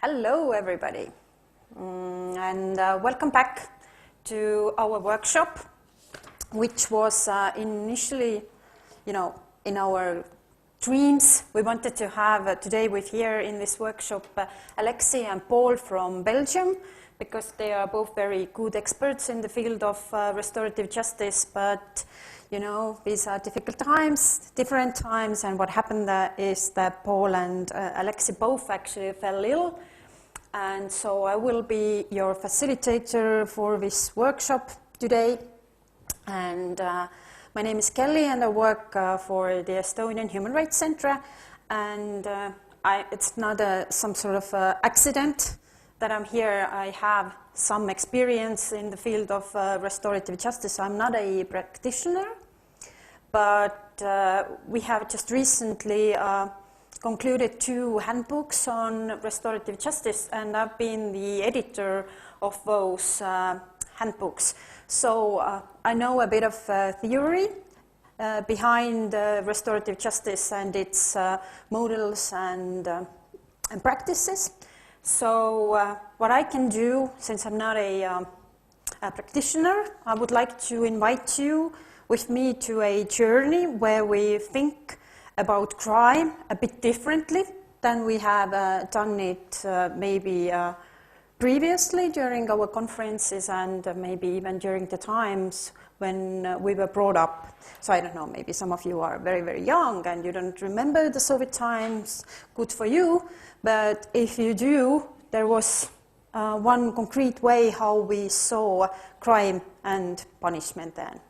Hello, everybody, and welcome back to our workshop, which was initially, in our dreams. We wanted to have today with here in this workshop Alexei and Paul from Belgium, because they are both very good experts in the field of restorative justice, but these are difficult times, different times, and what happened is that Paul and Alexei both actually fell ill, and so I will be your facilitator for this workshop today. And my name is Kelly, and I work for the Estonian Human Rights Centre, and it's not some sort of accident that I'm here. I have some experience in the field of restorative justice. I'm not a practitioner, but we have just recently concluded 2 handbooks on restorative justice, and I've been the editor of those handbooks. So I know a bit of theory behind restorative justice and its models and practices. So what I can do, since I'm not a practitioner, I would like to invite you with me to a journey where we think about crime a bit differently than we have done it maybe previously during our conferences and maybe even during the times when we were brought up. So I don't know, maybe some of you are very, very young and you don't remember the Soviet times. Good for you. But if you do, there was one concrete way how we saw crime and punishment then.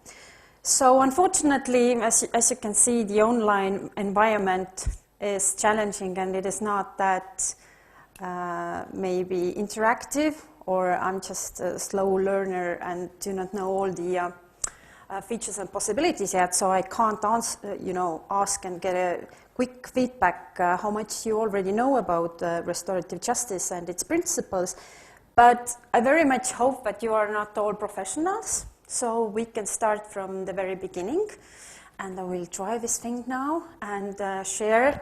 So unfortunately, as you can see, the online environment is challenging, and it is not that maybe interactive, or I'm just a slow learner and do not know all the features and possibilities yet, so I can't ask and get a quick feedback how much you already know about restorative justice and its principles. But I very much hope that you are not all professionals, so we can start from the very beginning. And I will try this thing now and share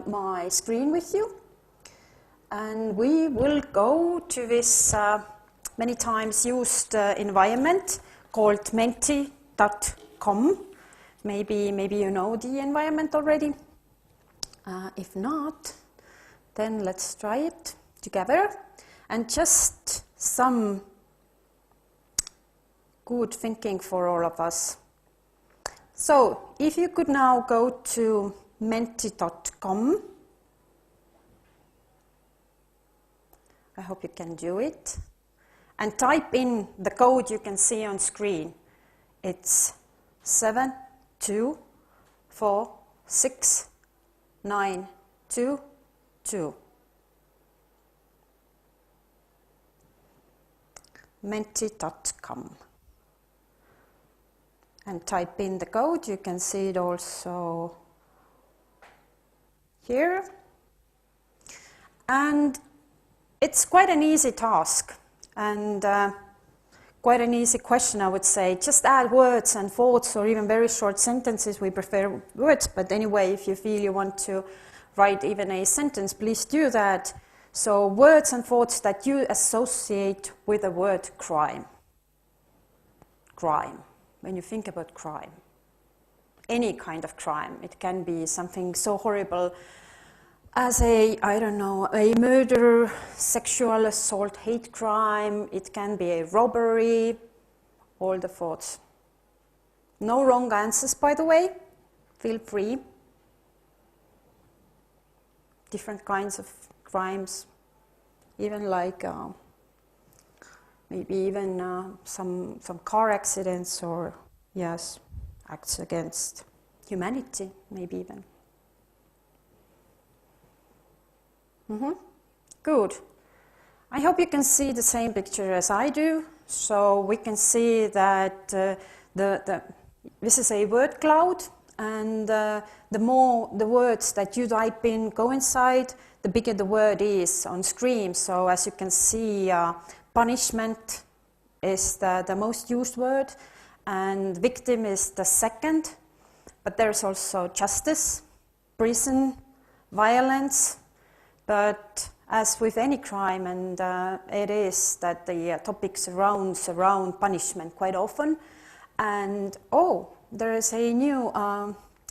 my screen with you. And we will go to this many times used environment called menti.com. Maybe you know the environment already. If not, then let's try it together. And just some good thinking for all of us. So if you could now go to menti.com. I hope you can do it. And type in the code you can see on screen. It's 7246922. Menti.com. And type in the code. You can see it also here. And it's quite an easy task and quite an easy question, I would say. Just add words and thoughts or even very short sentences. We prefer words, but anyway, if you feel you want to write even a sentence, please do that. So words and thoughts that you associate with the word crime. Crime. When you think about crime, any kind of crime, it can be something so horrible as a murder, sexual assault, hate crime. It can be a robbery, all the thoughts. No wrong answers, by the way. Feel free. Different kinds of crimes, even like maybe even some car accidents or, yes, acts against humanity, maybe even. Good. I hope you can see the same picture as I do. So we can see that this is a word cloud, and the more the words that you type in go inside, the bigger the word is on screen. So as you can see, punishment is the most used word, and victim is the second. But there's also justice, prison, violence. But as with any crime, and it is that the topic surrounds around punishment quite often. And there is a new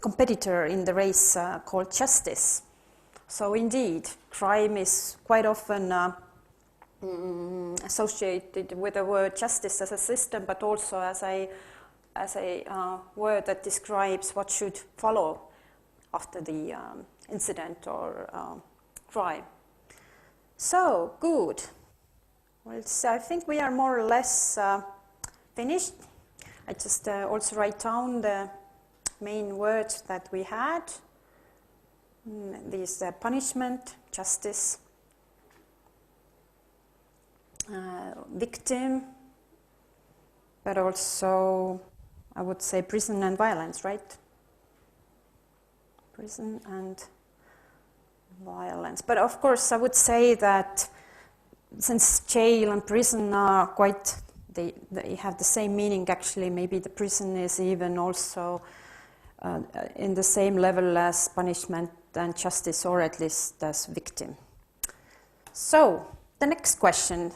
competitor in the race called justice. So indeed, crime is quite often associated with the word justice as a system, but also as a word that describes what should follow after the incident or crime. So, good. Well, so I think we are more or less finished. I just also write down the main words that we had. These punishment, justice, victim, but also I would say prison and violence, right? Prison and violence. But of course I would say that since jail and prison are quite, they have the same meaning actually, maybe the prison is even also in the same level as punishment and justice, or at least as victim. So the next question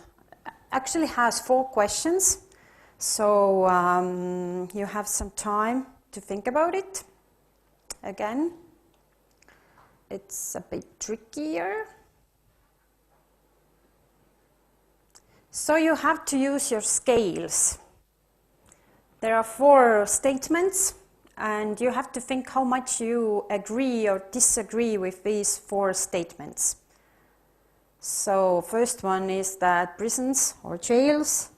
actually has 4 questions. So you have some time to think about it. Again, it's a bit trickier. So you have to use your scales. There are 4 statements, and you have to think how much you agree or disagree with these 4 statements. So first one is that prisons or jails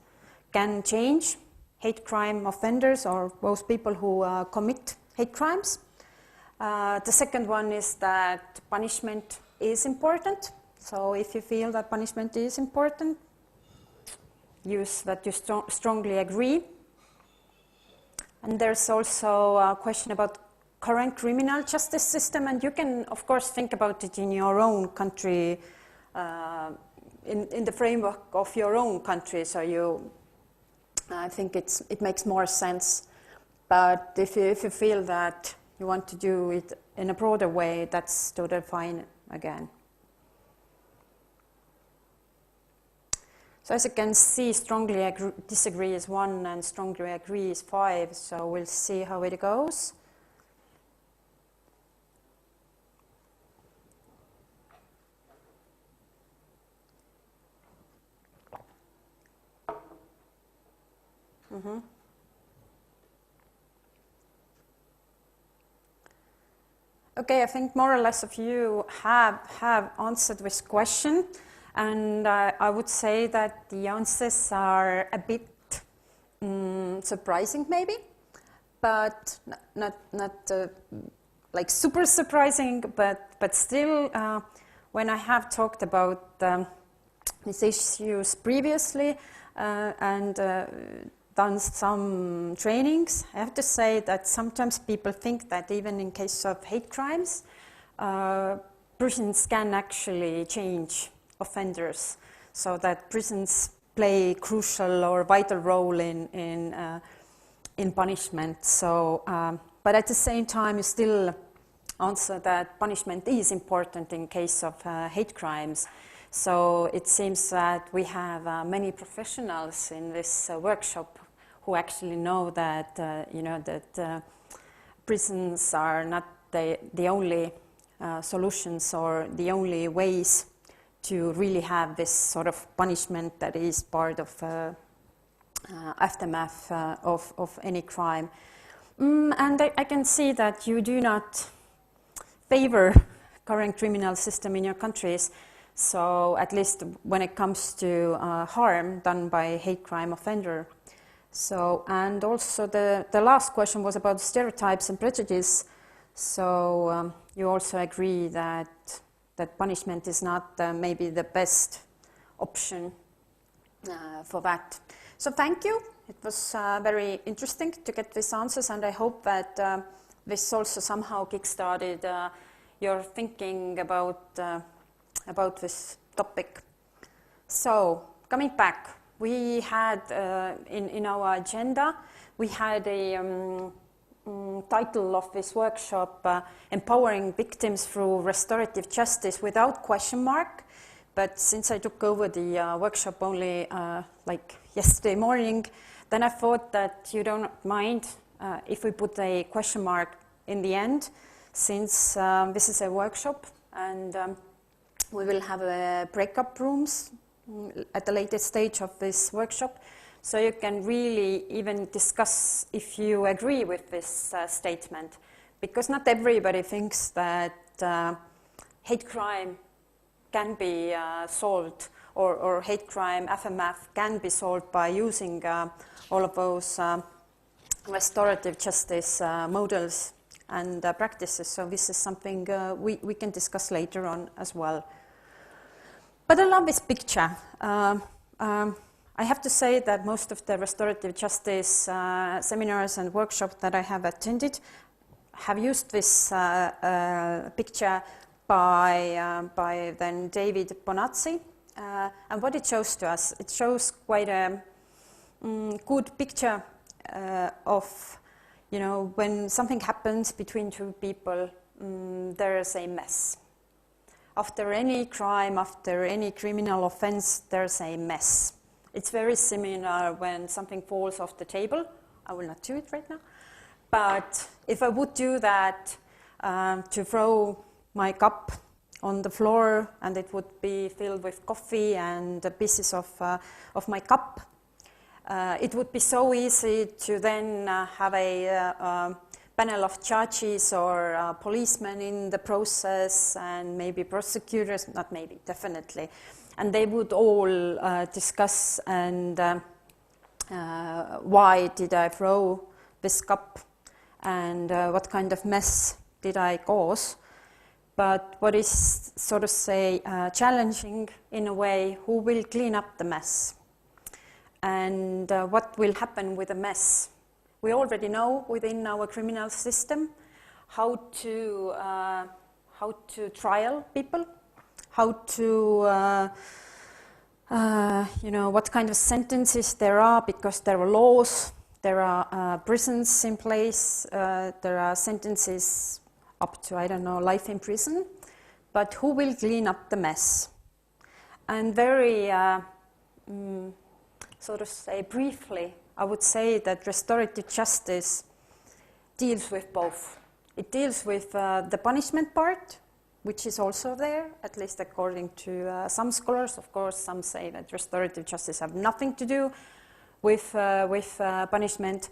can change hate crime offenders or those people who commit hate crimes. The second one is that punishment is important. So if you feel that punishment is important, use that you strongly agree. And there's also a question about current criminal justice system, and you can of course think about it in your own country, in the framework of your own country. So I think it makes more sense. But if you feel that you want to do it in a broader way, that's totally fine again. So as you can see, strongly disagree is 1 and strongly agree is 5. So we'll see how it goes. Okay, I think more or less of you have answered this question, and I would say that the answers are a bit surprising maybe, but not like super surprising, but still when I have talked about these issues previously and done some trainings, I have to say that sometimes people think that even in case of hate crimes, prisons can actually change offenders, so that prisons play a crucial or vital role in punishment. So, but at the same time, you still answer that punishment is important in case of hate crimes. So it seems that we have many professionals in this workshop who actually know that that prisons are not the only solutions or the only ways to really have this sort of punishment that is part of aftermath of any crime. And I can see that you do not favor current criminal system in your countries. So at least when it comes to harm done by hate crime offender. So, and also the last question was about stereotypes and prejudice. So you also agree that punishment is not maybe the best option for that. So thank you. It was very interesting to get these answers, and I hope that this also somehow kickstarted your thinking about this topic. So coming back, we had in our agenda, we had a title of this workshop, Empowering Victims Through Restorative Justice Without Question Mark, But since I took over the workshop only like yesterday morning, then I thought that you don't mind if we put a question mark in the end, since this is a workshop, and we will have breakout rooms at the latest stage of this workshop. So you can really even discuss if you agree with this statement, because not everybody thinks that hate crime can be solved, or hate crime aftermath can be solved by using all of those restorative justice models and practices. So this is something we can discuss later on as well. But I love this picture. I have to say that most of the restorative justice seminars and workshops that I have attended have used this picture by then David Bonazzi. And what it shows to us, it shows quite a good picture of, you know, when something happens between two people, there is a mess. After any crime, after any criminal offense, there's a mess. It's very similar when something falls off the table. I will not do it right now. But if I would do that to throw my cup on the floor and it would be filled with coffee and pieces of my cup, it would be so easy to then have a panel of judges or policemen in the process, and maybe prosecutors, not maybe, definitely. And they would all discuss and why did I throw this cup and what kind of mess did I cause. But what is, sort of say, challenging in a way, who will clean up the mess? And what will happen with the mess? We already know within our criminal system how to trial people, how to, you know, what kind of sentences there are, because there are laws, there are prisons in place, there are sentences up to, I don't know, life in prison, but who will clean up the mess? And very, sort of say briefly, I would say that restorative justice deals with both. It deals with the punishment part, which is also there, at least according to some scholars. Of course, some say that restorative justice have nothing to do with punishment.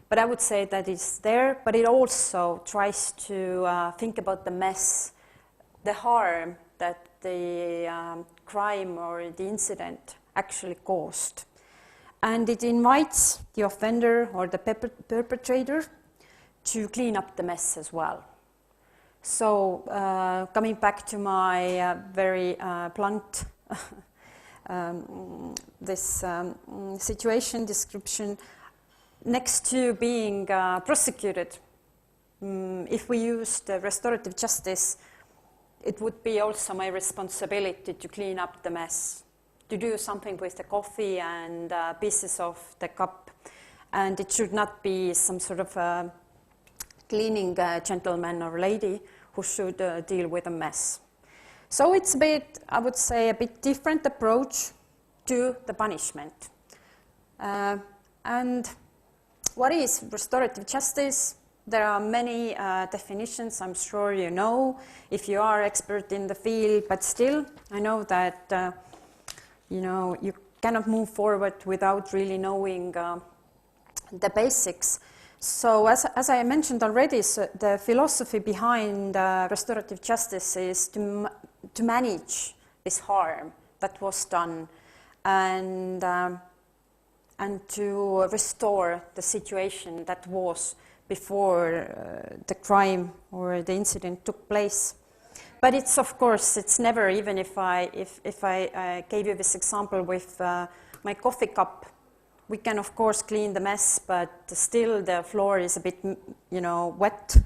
But I would say that it's there, but it also tries to think about the mess, the harm that the crime or the incident actually caused. And it invites the offender or the perpetrator to clean up the mess as well. So coming back to my very blunt this situation description, next to being prosecuted, if we use the restorative justice, it would be also my responsibility to clean up the mess, to do something with the coffee and pieces of the cup. And it should not be some sort of cleaning gentleman or lady who should deal with a mess. So it's a bit, I would say, a bit different approach to the punishment. And what is restorative justice? There are many definitions, I'm sure you know, if you are expert in the field, but still, I know that you know, you cannot move forward without really knowing the basics. So as I mentioned already, so the philosophy behind restorative justice is to manage this harm that was done and to restore the situation that was before the crime or the incident took place. But it's, of course, it's never, even if I gave you this example with my coffee cup, we can, of course, clean the mess, but still the floor is a bit, you know, wet.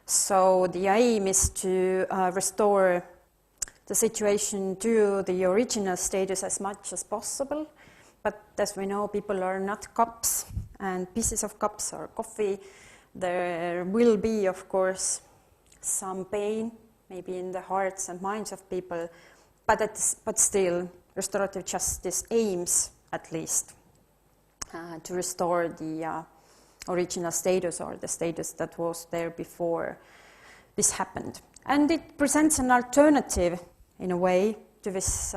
So the aim is to restore the situation to the original status as much as possible. But as we know, people are not cups and pieces of cups or coffee. There will be, of course, some pain, maybe in the hearts and minds of people. but still, restorative justice aims, at least, to restore the original status or the status that was there before this happened. And it presents an alternative, in a way, to this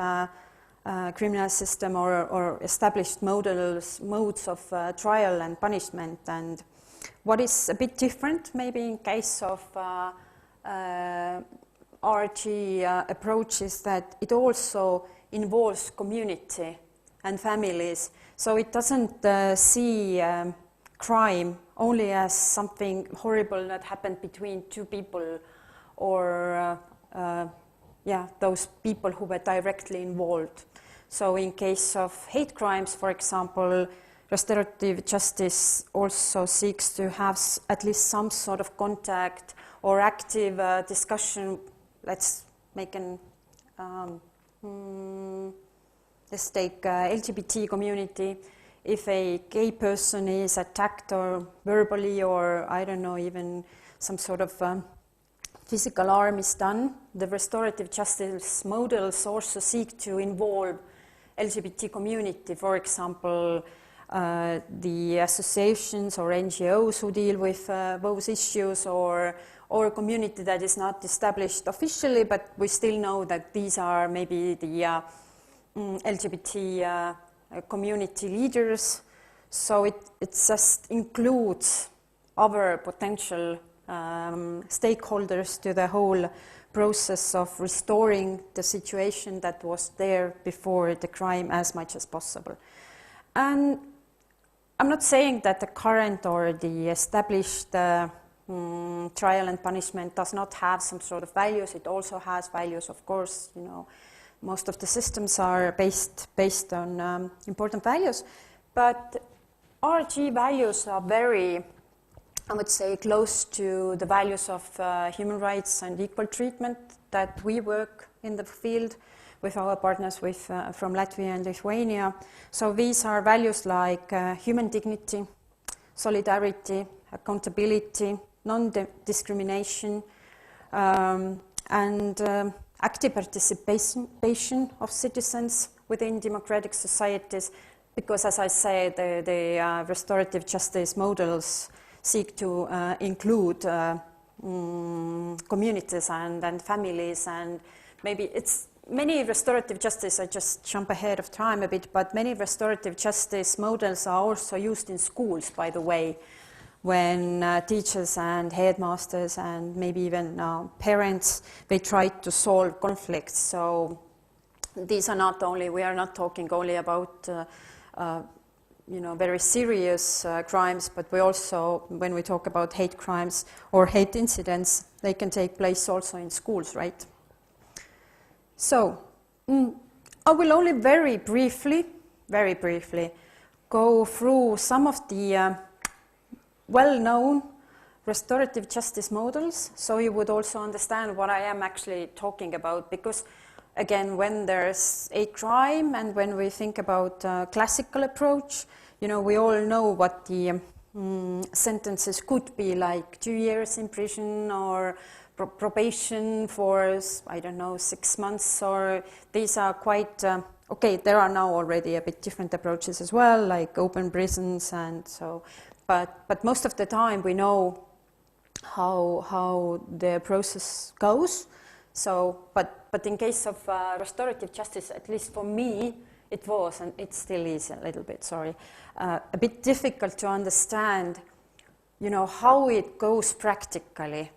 criminal system or established modes of trial and punishment. And what is a bit different, maybe in case of RG approach, is that it also involves community and families. So it doesn't see crime only as something horrible that happened between two people or those people who were directly involved. So in case of hate crimes, for example, restorative justice also seeks to have at least some sort of contact or active discussion. Let's make an let's take LGBT community. If a gay person is attacked or verbally or, I don't know, even some sort of physical harm is done, the restorative justice models also seek to involve LGBT community. For example, the associations or NGOs who deal with those issues, or a community that is not established officially, but we still know that these are maybe the LGBT community leaders. So it just includes other potential stakeholders to the whole process of restoring the situation that was there before the crime as much as possible. And I'm not saying that the current or the established trial and punishment does not have some sort of values. It also has values, of course. You know, most of the systems are based on important values, but RG values are very, I would say, close to the values of human rights and equal treatment that we work in the field with our partners from Latvia and Lithuania. So these are values like human dignity, solidarity, accountability, non-discrimination, and active participation of citizens within democratic societies, because, as I said, the restorative justice models seek to include communities and families, and maybe it's many restorative justice, I just jump ahead of time a bit, but many restorative justice models are also used in schools, by the way, when teachers and headmasters and maybe even parents, they try to solve conflicts. So these are not only, we are not talking only about very serious crimes, but we also, when we talk about hate crimes or hate incidents, they can take place also in schools, right? So I will only very briefly go through some of the well-known restorative justice models, so you would also understand what I am actually talking about, because again, when there's a crime and when we think about classical approach, you know, we all know what the sentences could be, like 2 years in prison or probation for, I don't know, 6 months, or these are quite, okay, there are now already a bit different approaches as well, like open prisons and so, but most of the time we know how the process goes. So, but in case of restorative justice, at least for me, it was, and it still is a little bit, sorry, a bit difficult to understand, you know, how it goes practically.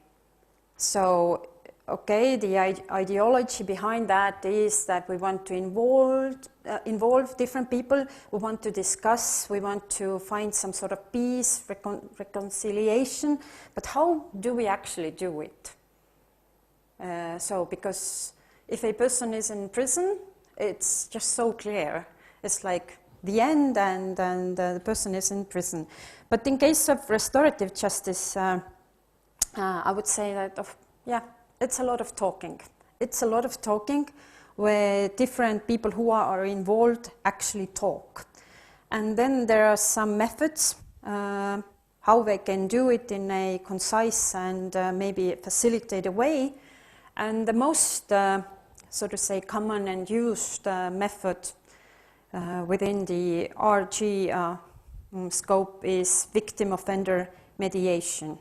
So, okay, the ideology behind that is that we want to involve different people, we want to discuss, we want to find some sort of peace, reconciliation, but how do we actually do it? So, because if a person is in prison, it's just so clear. It's like the end, and the person is in prison. But in case of restorative justice, I would say that, it's a lot of talking. It's a lot of talking where different people who are involved actually talk. And then there are some methods how they can do it in a concise and maybe facilitated way. And the most so to say, common and used method within the RG scope is victim-offender mediation.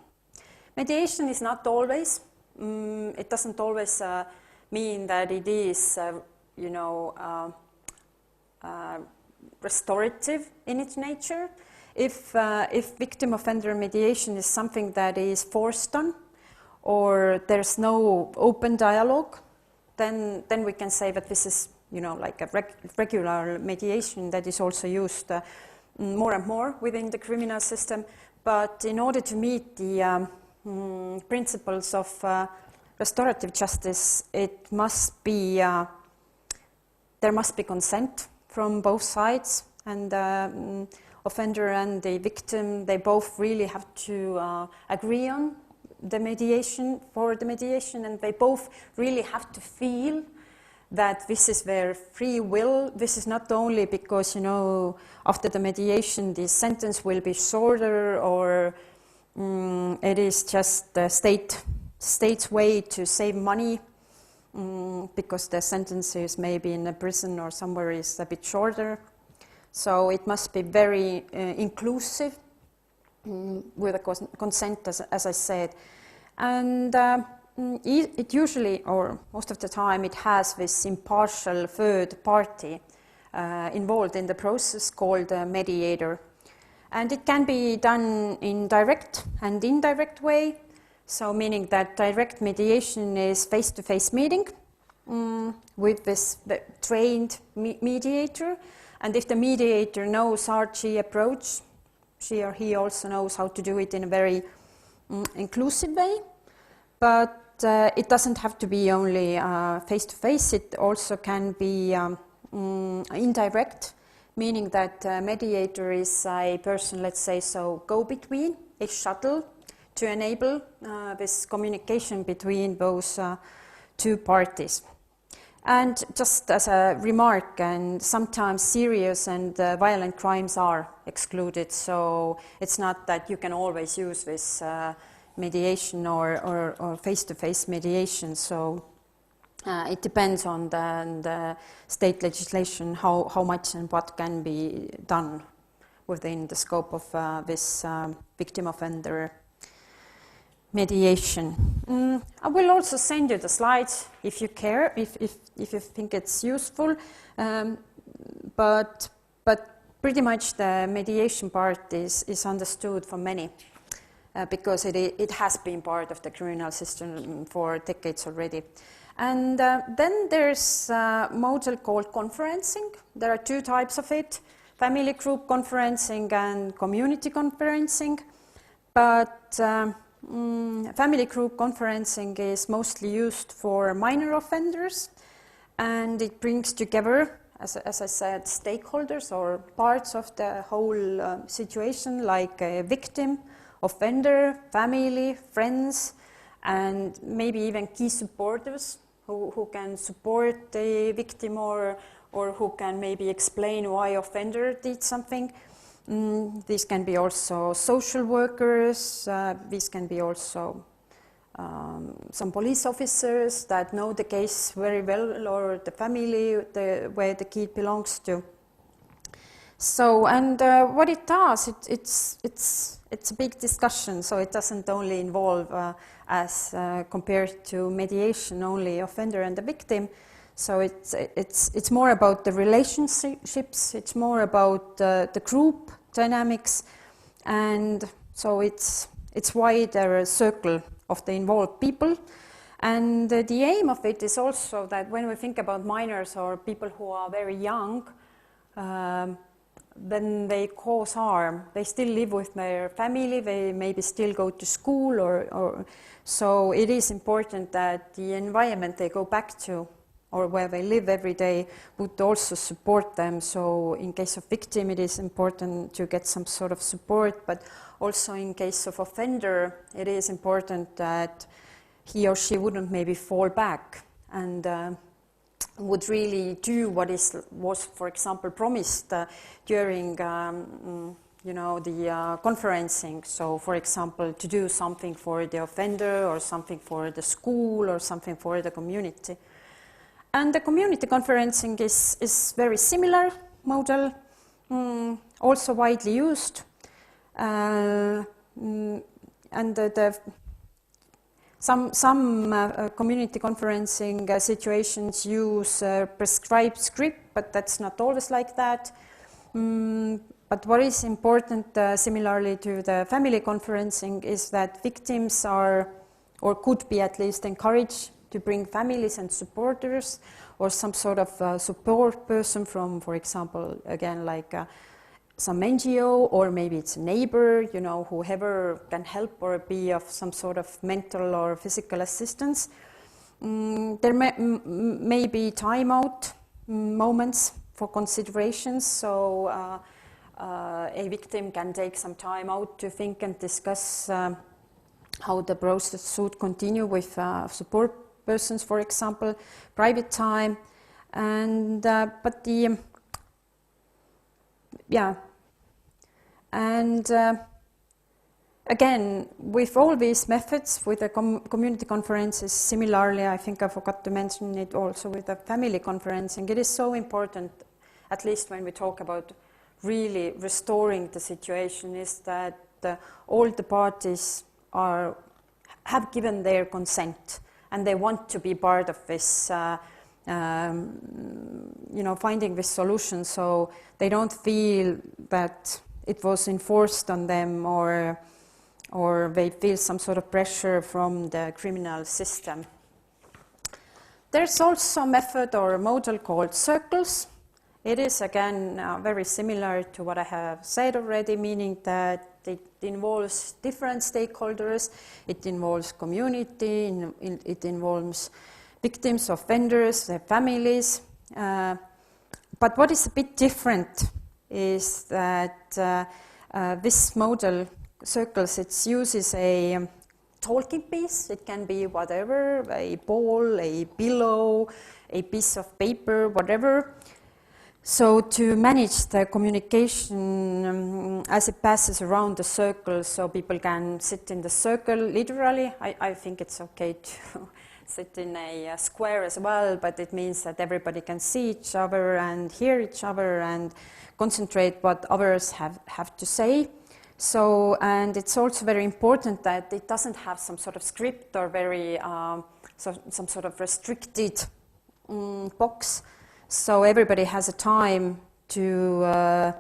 Mediation is not always, it doesn't always mean that it is, restorative in its nature. If victim-offender mediation is something that is forced on, or there's no open dialogue, then we can say that this is, like a regular mediation that is also used more and more within the criminal system. But in order to meet the principles of restorative justice, it must be there must be consent from both sides, and the offender and the victim, they both really have to agree on the mediation, and they both really have to feel that this is their free will. This is not only because, after the mediation the sentence will be shorter, or it is just the state's way to save money because the sentences maybe in a prison or somewhere is a bit shorter. So it must be very inclusive with a consent, as I said. And it usually, or most of the time, it has this impartial third party involved in the process called a mediator. And it can be done in direct and indirect way. So meaning that direct mediation is face-to-face meeting with this trained mediator. And if the mediator knows RG approach, she or he also knows how to do it in a very inclusive way. But it doesn't have to be only face-to-face, it also can be indirect, meaning that mediator is a person, let's say, so go-between, a shuttle to enable this communication between those two parties. And just as a remark, and sometimes serious and violent crimes are excluded, so it's not that you can always use this mediation or face-to-face mediation. So it depends on the state legislation how much and what can be done within the scope of this victim-offender mediation. I will also send you the slides if you care, if you think it's useful. But pretty much the mediation part is understood for many because it has been part of the criminal system for decades already. And then there's a model called conferencing. There are two types of it: family group conferencing and community conferencing. But family group conferencing is mostly used for minor offenders, and it brings together, as I said, stakeholders or parts of the whole situation, like a victim, offender, family, friends, and maybe even key supporters who can support the victim or who can maybe explain why offender did something. These can be also social workers, these can be also some police officers that know the case very well, or the family where the kid belongs to. So, and what it does, it's a big discussion, so it doesn't only involve, as compared to mediation, only offender and the victim. So it's more about the relationships, it's more about the group dynamics, and so it's wider a circle of the involved people. And the aim of it is also that when we think about minors or people who are very young, then they cause harm. They still live with their family, they maybe still go to school, or so it is important that the environment they go back to or where they live every day would also support them. So in case of victim, it is important to get some sort of support, but also in case of offender, it is important that he or she wouldn't maybe fall back and would really do what was, for example, promised during the conferencing. So, for example, to do something for the offender or something for the school or something for the community. And the community conferencing is very similar model, also widely used. And some community conferencing situations use prescribed script, but that's not always like that. But what is important, similarly to the family conferencing, is that victims are, or could be at least, encouraged to bring families and supporters, or some sort of support person from, for example, again, like some NGO, or maybe it's a neighbor, you know, whoever can help or be of some sort of mental or physical assistance. There may be timeout moments for considerations, so a victim can take some time out to think and discuss how the process should continue with support persons, for example, private time, and but the again, with all these methods, with the community conferences, similarly, I think I forgot to mention it also with the family conferencing. It is so important, at least when we talk about really restoring the situation, is that all the parties have given their consent, and they want to be part of this, you know, finding this solution, so they don't feel that it was enforced on them, or they feel some sort of pressure from the criminal system. There's also a method or a model called circles. It is, again, very similar to what I have said already, meaning that it involves different stakeholders, it involves community, it involves victims, offenders, their families. But what is a bit different is that this model, circles, it uses a talking piece. It can be whatever, a ball, a pillow, a piece of paper, whatever. So to manage the communication as it passes around the circle, so people can sit in the circle literally. I think it's okay to sit in a square as well, but it means that everybody can see each other and hear each other and concentrate what others have to say. So, and it's also very important that it doesn't have some sort of script or very some sort of restricted box. So everybody has a time to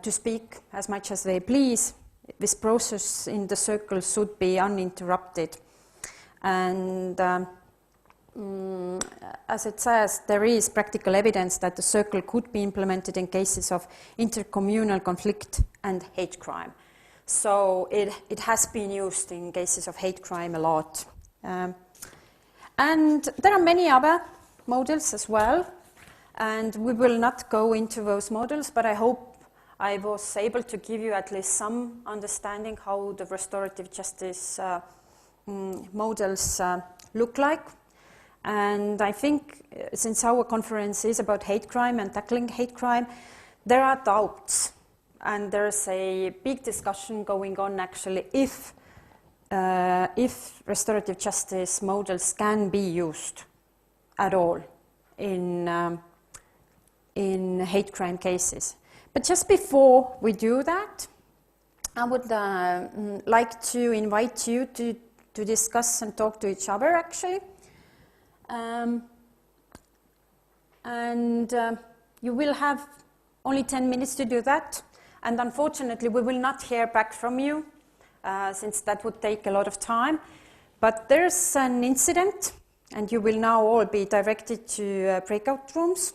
speak as much as they please. This process in the circle should be uninterrupted. And as it says, there is practical evidence that the circle could be implemented in cases of intercommunal conflict and hate crime. So it has been used in cases of hate crime a lot. And there are many other models as well, and we will not go into those models, but I hope I was able to give you at least some understanding how the restorative justice models look like. And I think since our conference is about hate crime and tackling hate crime, there are doubts, and there's a big discussion going on actually if restorative justice models can be used at all in hate crime cases. But just before we do that, I would like to invite you to discuss and talk to each other actually. You will have only 10 minutes to do that, and unfortunately we will not hear back from you since that would take a lot of time. But there's an incident, and you will now all be directed to breakout rooms.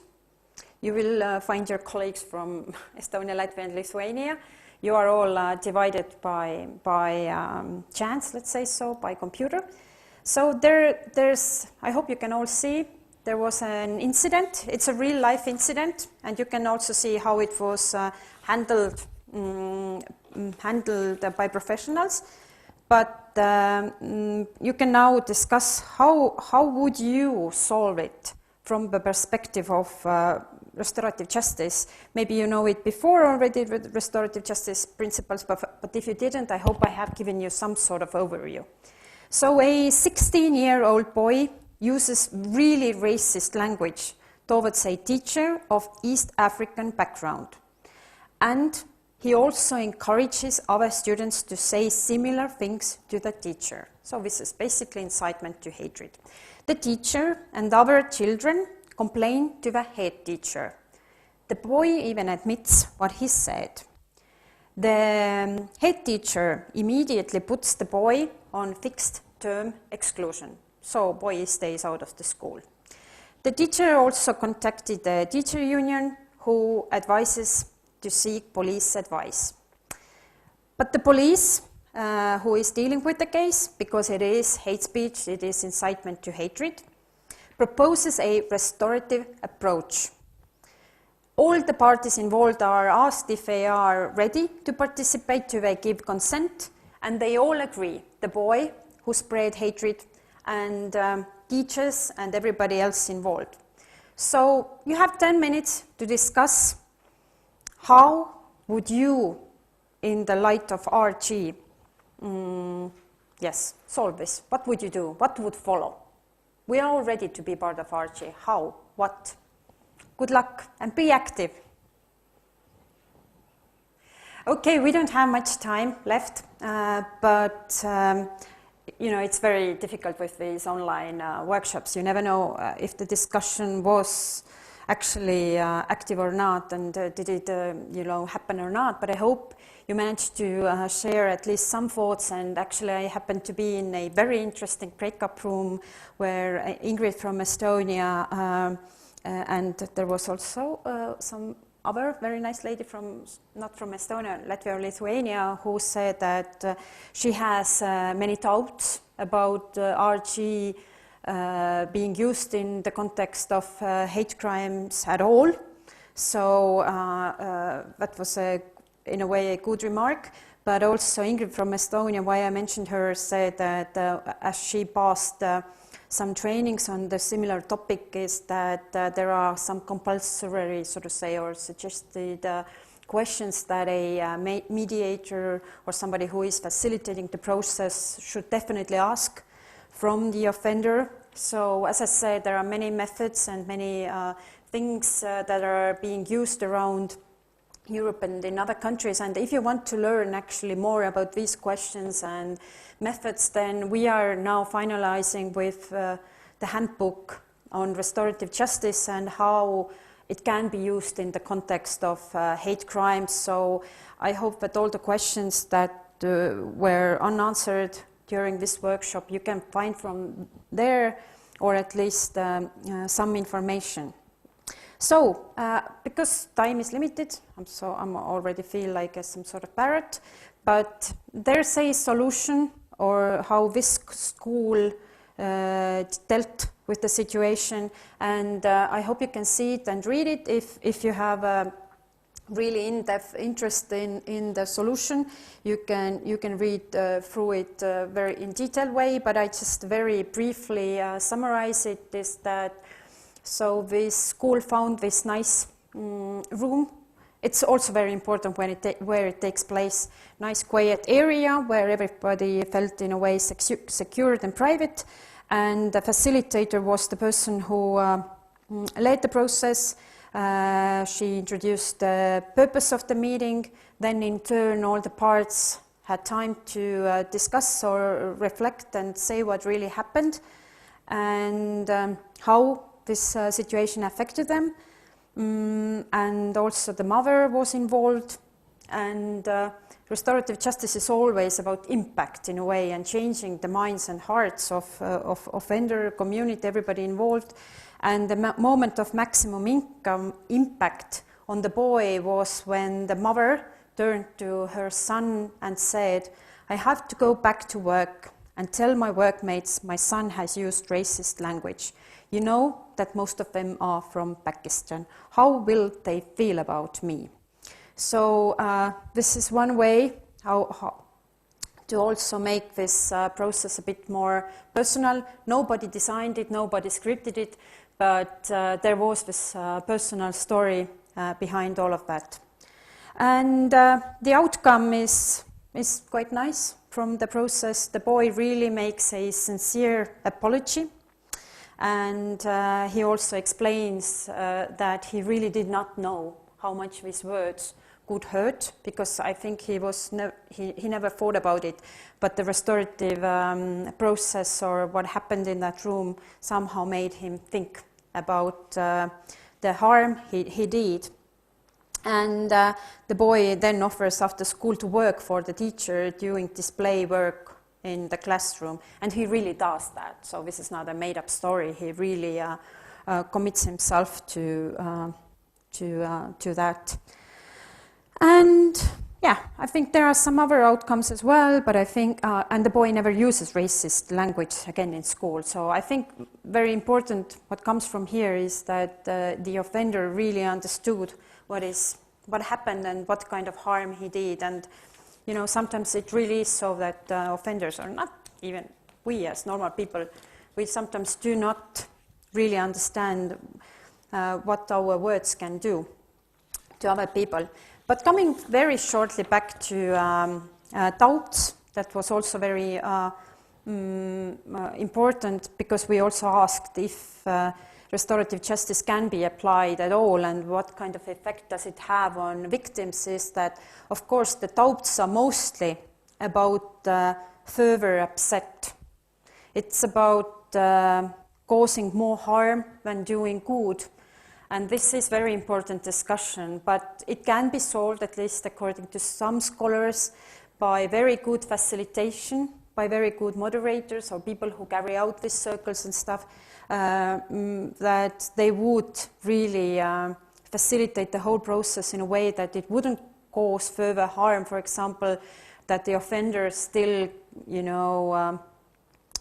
You will find your colleagues from Estonia, Latvia and Lithuania. You are all divided by chance, let's say so, by computer. So there's, I hope you can all see, there was an incident. It's a real life incident, and you can also see how it was handled by professionals. But you can now discuss how would you solve it from the perspective of restorative justice. Maybe you know it before already, restorative justice principles, but if you didn't, I hope I have given you some sort of overview. So a 16-year-old boy uses really racist language towards a teacher of East African background. And he also encourages other students to say similar things to the teacher. So this is basically incitement to hatred. The teacher and other children complain to the head teacher. The boy even admits what he said. The head teacher immediately puts the boy on fixed term exclusion, so boy stays out of the school. The teacher also contacted the teacher union, who advises to seek police advice. But the police, who is dealing with the case, because it is hate speech, it is incitement to hatred, proposes a restorative approach. All the parties involved are asked if they are ready to participate, do they give consent, and they all agree. The boy who spread hatred and teachers and everybody else involved. So you have 10 minutes to discuss how would you, in the light of RG, solve this. What would you do? What would follow? We are all ready to be part of RG. How? What? Good luck and be active. Okay, we don't have much time left, but you know, it's very difficult with these online workshops. You never know if the discussion was actually active or not, and did it happen or not. But I hope you managed to share at least some thoughts. And actually, I happened to be in a very interesting breakout room where Ingrid from Estonia and there was also some other very nice lady from, not from Estonia, Latvia or Lithuania, who said that she has many doubts about RG being used in the context of hate crimes at all. So that was in a way a good remark. But also Ingrid from Estonia, why I mentioned her, said that as she passed some trainings on the similar topic, is that there are some compulsory, so to say, or suggested questions that a mediator or somebody who is facilitating the process should definitely ask from the offender. So as I said, there are many methods and many things that are being used around Europe and in other countries. And if you want to learn actually more about these questions and methods, then we are now finalizing with the handbook on restorative justice and how it can be used in the context of hate crimes. So I hope that all the questions that were unanswered during this workshop you can find from there, or at least some information. So, because time is limited, I'm already feel like some sort of parrot, but there's a solution, or how this school dealt with the situation, and I hope you can see it and read it if you have a really in-depth interest in the solution. You can read through it very in detailed way, but I just very briefly summarize it. Is that so this school found this nice room. It's also very important when where it takes place. Nice quiet area where everybody felt in a way secured and private. And the facilitator was the person who led the process. She introduced the purpose of the meeting. Then in turn all the parts had time to discuss or reflect and say what really happened and how this situation affected them. And also the mother was involved, and restorative justice is always about impact in a way and changing the minds and hearts of offender community, everybody involved. And the moment of maximum impact on the boy was when the mother turned to her son and said, "I have to go back to work and tell my workmates my son has used racist language. You know that most of them are from Pakistan. How will they feel about me?" So this is one way how to also make this process a bit more personal. Nobody designed it, nobody scripted it, but there was this personal story behind all of that. And the outcome is quite nice from the process. The boy really makes a sincere apology. And he also explains that he really did not know how much these words could hurt, because I think he never thought about it. But the restorative process, or what happened in that room, somehow made him think about the harm he did. And the boy then offers after school to work for the teacher doing display work in the classroom, and he really does that. So this is not a made-up story. He really commits himself to that. And yeah, I think there are some other outcomes as well, but I think, and the boy never uses racist language again in school. So I think very important what comes from here is that the offender really understood what happened and what kind of harm he did. And you know, sometimes it really is so that offenders are not, even we as normal people, we sometimes do not really understand what our words can do to other people. But coming very shortly back to doubts, that was also very important, because we also asked if restorative justice can be applied at all and what kind of effect does it have on victims, is that, of course, the doubts are mostly about further upset. It's about causing more harm than doing good. And this is very important discussion, but it can be solved, at least according to some scholars, by very good facilitation, by very good moderators or people who carry out these circles and stuff, that they would really facilitate the whole process in a way that it wouldn't cause further harm. For example, that the offender still, you know,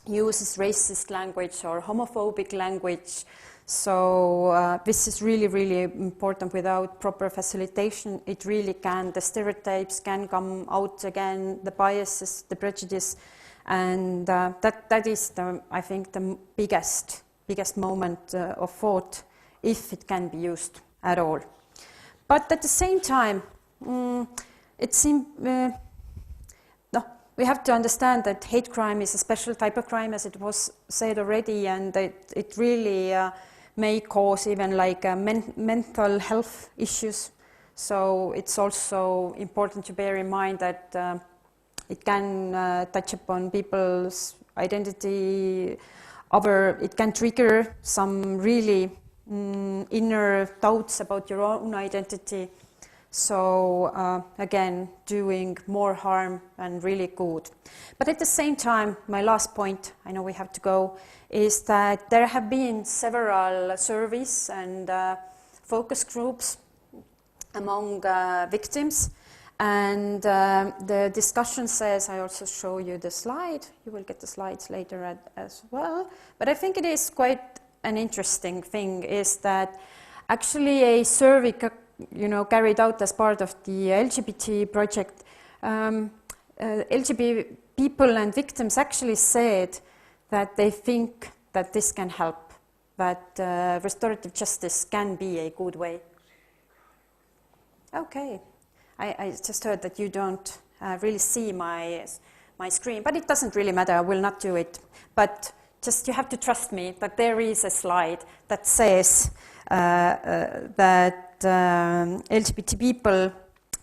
uses racist language or homophobic language. So this is really, really important. Without proper facilitation, it really can, the stereotypes can come out again, the biases, the prejudice, and that is, I think, the biggest moment of thought, if it can be used at all. But at the same time, it seems, we have to understand that hate crime is a special type of crime, as it was said already, and it really may cause even like mental health issues. So it's also important to bear in mind that it can touch upon people's identity, it can trigger some really inner doubts about your own identity. So again, doing more harm than really good. But at the same time, my last point, I know we have to go, is that there have been several surveys and focus groups among victims. And the discussion says, I also show you the slide, you will get the slides later as well, but I think it is quite an interesting thing, is that actually a survey carried out as part of the LGBT project, LGBT people and victims actually said that they think that this can help, that restorative justice can be a good way. Okay. I just heard that you don't really see my screen, but it doesn't really matter, I will not do it. But just you have to trust me that there is a slide that says that LGBT people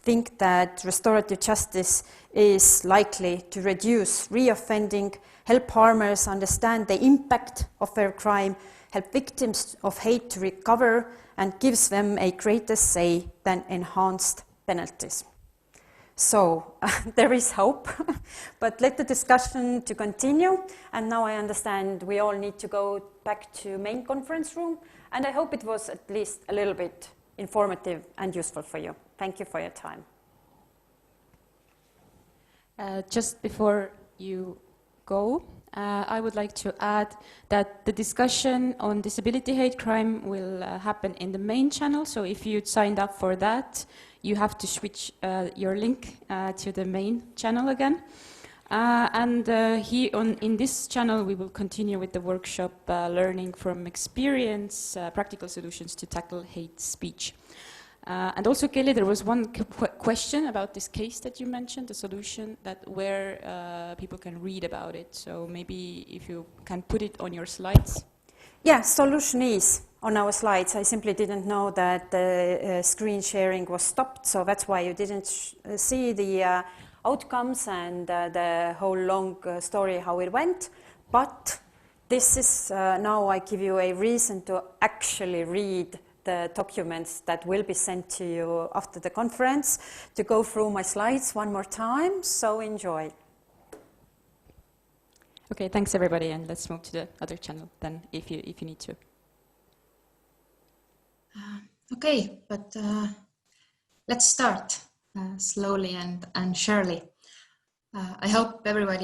think that restorative justice is likely to reduce reoffending, help harmers understand the impact of their crime, help victims of hate to recover, and gives them a greater say than enhanced penalties. So there is hope, but let the discussion to continue. And now I understand we all need to go back to main conference room, and I hope it was at least a little bit informative and useful for you. Thank you for your time. Just before you go, I would like to add that the discussion on disability hate crime will happen in the main channel. So if you signed up for that, you have to switch your link to the main channel again. In this channel, we will continue with the workshop Learning from Experience, Practical Solutions to Tackle Hate Speech. And also, Kelly, there was one question about this case that you mentioned, the solution, that where people can read about it. So maybe if you can put it on your slides. Yeah, solution is on our slides. I simply didn't know that the screen sharing was stopped, so that's why you didn't see the outcomes and the whole long story how it went. But this is now I give you a reason to actually read the documents that will be sent to you after the conference, to go through my slides one more time, so enjoy. Okay, thanks everybody, and let's move to the other channel then, if you need to. Okay, but let's start slowly and surely. I hope everyone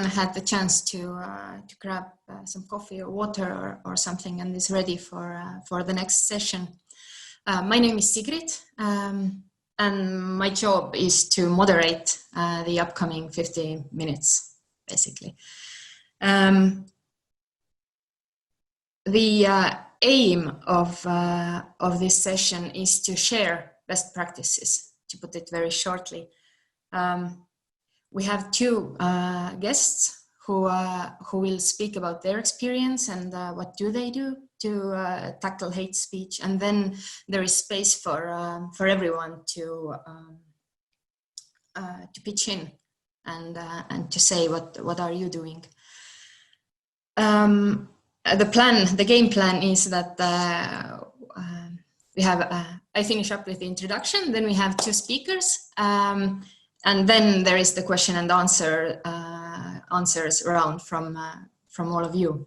had the chance to grab some coffee or water or something and is ready for the next session. My name is Sigrid, and my job is to moderate the upcoming 50 minutes, basically. The aim of this session is to share best practices, to put it very shortly. We have two guests who will speak about their experience and what do they do to tackle hate speech, and then there is space for everyone to pitch in and to say what are you doing. The game plan is that we have I finish up with the introduction, then we have two speakers, and then there is the question and answers round from all of you.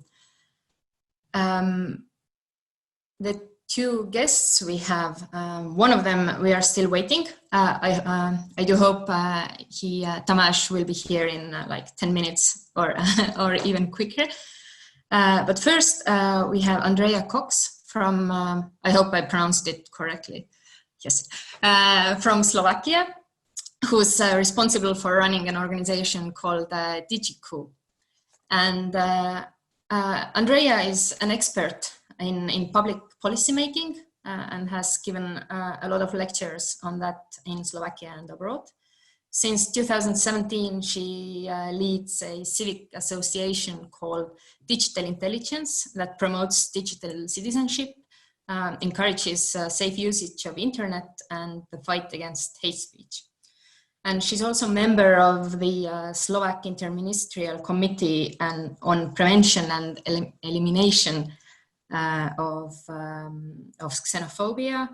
The two guests we have, one of them we are still waiting. I do hope Tomasz will be here in like 10 minutes or or even quicker. But first we have Andrea Cox from, I hope I pronounced it correctly, yes, from Slovakia, who's responsible for running an organization called DigiCo. And Andrea is an expert in public policymaking and has given a lot of lectures on that in Slovakia and abroad. Since 2017, she leads a civic association called Digital Intelligence that promotes digital citizenship, encourages safe usage of internet and the fight against hate speech. And she's also a member of the Slovak Interministerial Committee on Prevention and Elimination of xenophobia,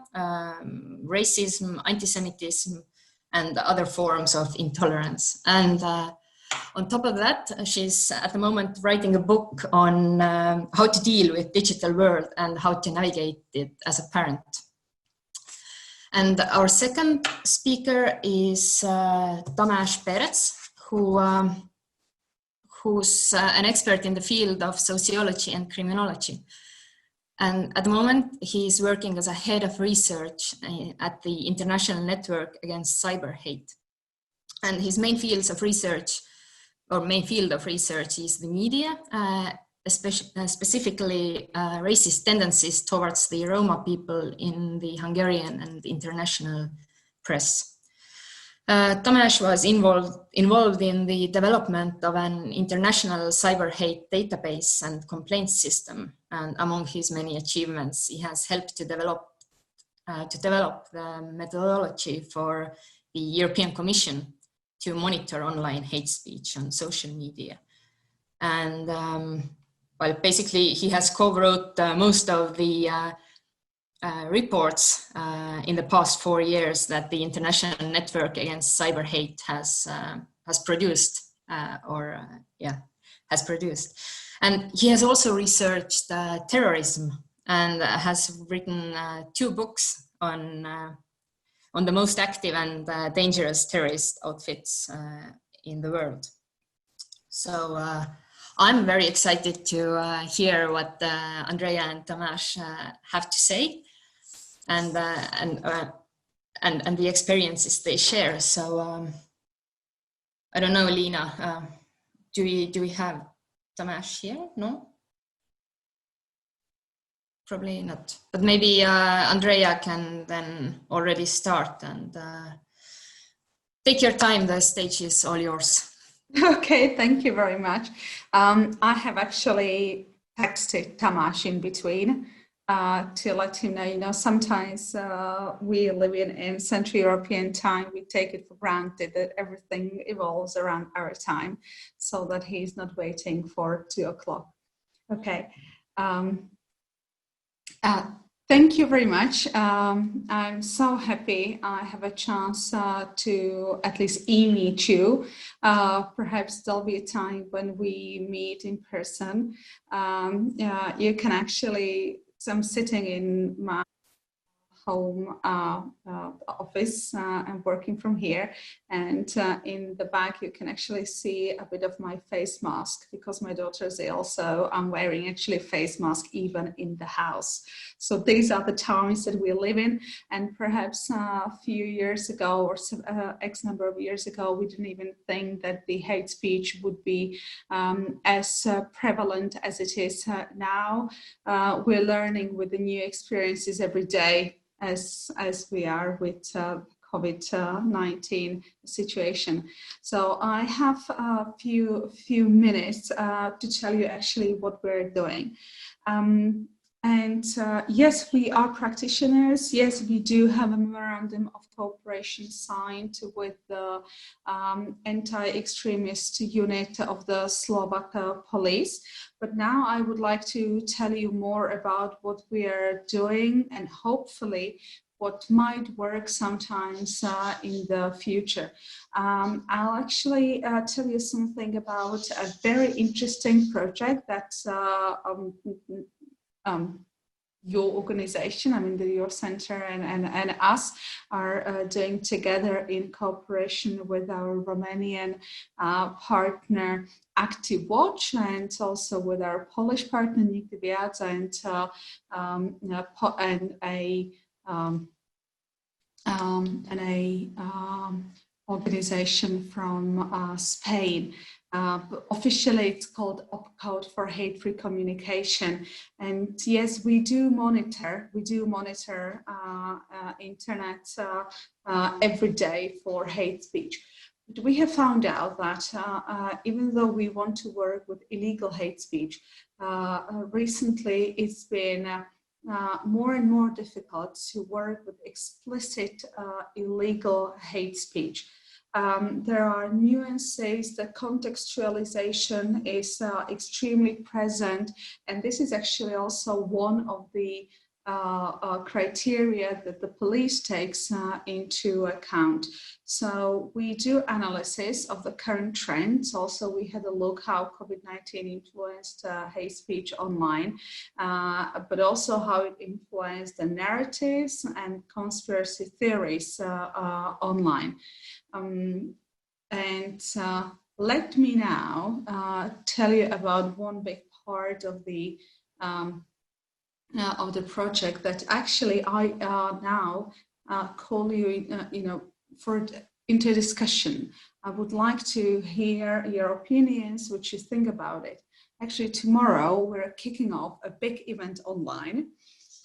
racism, anti-Semitism, and other forms of intolerance. And on top of that, she's at the moment writing a book on how to deal with digital world and how to navigate it as a parent. And our second speaker is Tomasz Perez, who's an expert in the field of sociology and criminology. And at the moment, he's working as a head of research at the International Network Against Cyber Hate. And his main fields of research, or main field of research, is the media, specifically racist tendencies towards the Roma people in the Hungarian and international press. Tomasz was involved in the development of an international cyber hate database and complaint system, and among his many achievements, he has helped to develop the methodology for the European Commission to monitor online hate speech on social media. And well, basically, he has co-wrote most of the reports in the past 4 years that the International Network Against Cyber Hate has produced, has produced. And he has also researched terrorism and has written 2 books on the most active and dangerous terrorist outfits in the world. So I'm very excited to hear what Andrea and Tomasz have to say, and the experiences they share. So I don't know, Lina, do we have Tomasz here? No, probably not. But maybe Andrea can then already start and take your time. The stage is all yours. Okay, thank you very much. I have actually texted Tomasz in between to let him know, sometimes we live in Central European time, we take it for granted that everything evolves around our time, so that he's not waiting for 2 o'clock. Okay. Thank you very much. I'm so happy I have a chance to at least e-meet you. Perhaps there'll be a time when we meet in person. You can actually, so I'm sitting in my home office. I'm working from here, and in the back you can actually see a bit of my face mask, because my daughter's ill, so I'm wearing actually a face mask even in the house. So these are the times that we live in, and perhaps a few years ago, or X number of years ago, we didn't even think that the hate speech would be as prevalent as it is now. We're learning with the new experiences every day, as we are with COVID-19 situation. So I have a few minutes to tell you actually what we're doing. Yes, we are practitioners. Yes, we do have a memorandum of cooperation signed with the anti-extremist unit of the Slovak police. But now I would like to tell you more about what we are doing, and hopefully what might work sometimes in the future. I'll actually tell you something about a very interesting project that's your organization, I mean your center and us are doing together in cooperation with our Romanian partner Active Watch, and also with our Polish partner Nigdy Viața, and a organization from Spain. Officially, it's called Opcode for Hate-Free Communication. And yes, we do monitor internet every day for hate speech. But we have found out that even though we want to work with illegal hate speech, recently it's been more and more difficult to work with explicit illegal hate speech. There are nuances, the contextualization is extremely present, and this is actually also one of the criteria that the police takes into account. So we do analysis of the current trends. Also, we had a look how COVID-19 influenced hate speech online, but also how it influenced the narratives and conspiracy theories online. Let me now tell you about one big part of the project that actually I now call you, into discussion. I would like to hear your opinions, what you think about it. Actually, tomorrow we're kicking off a big event online,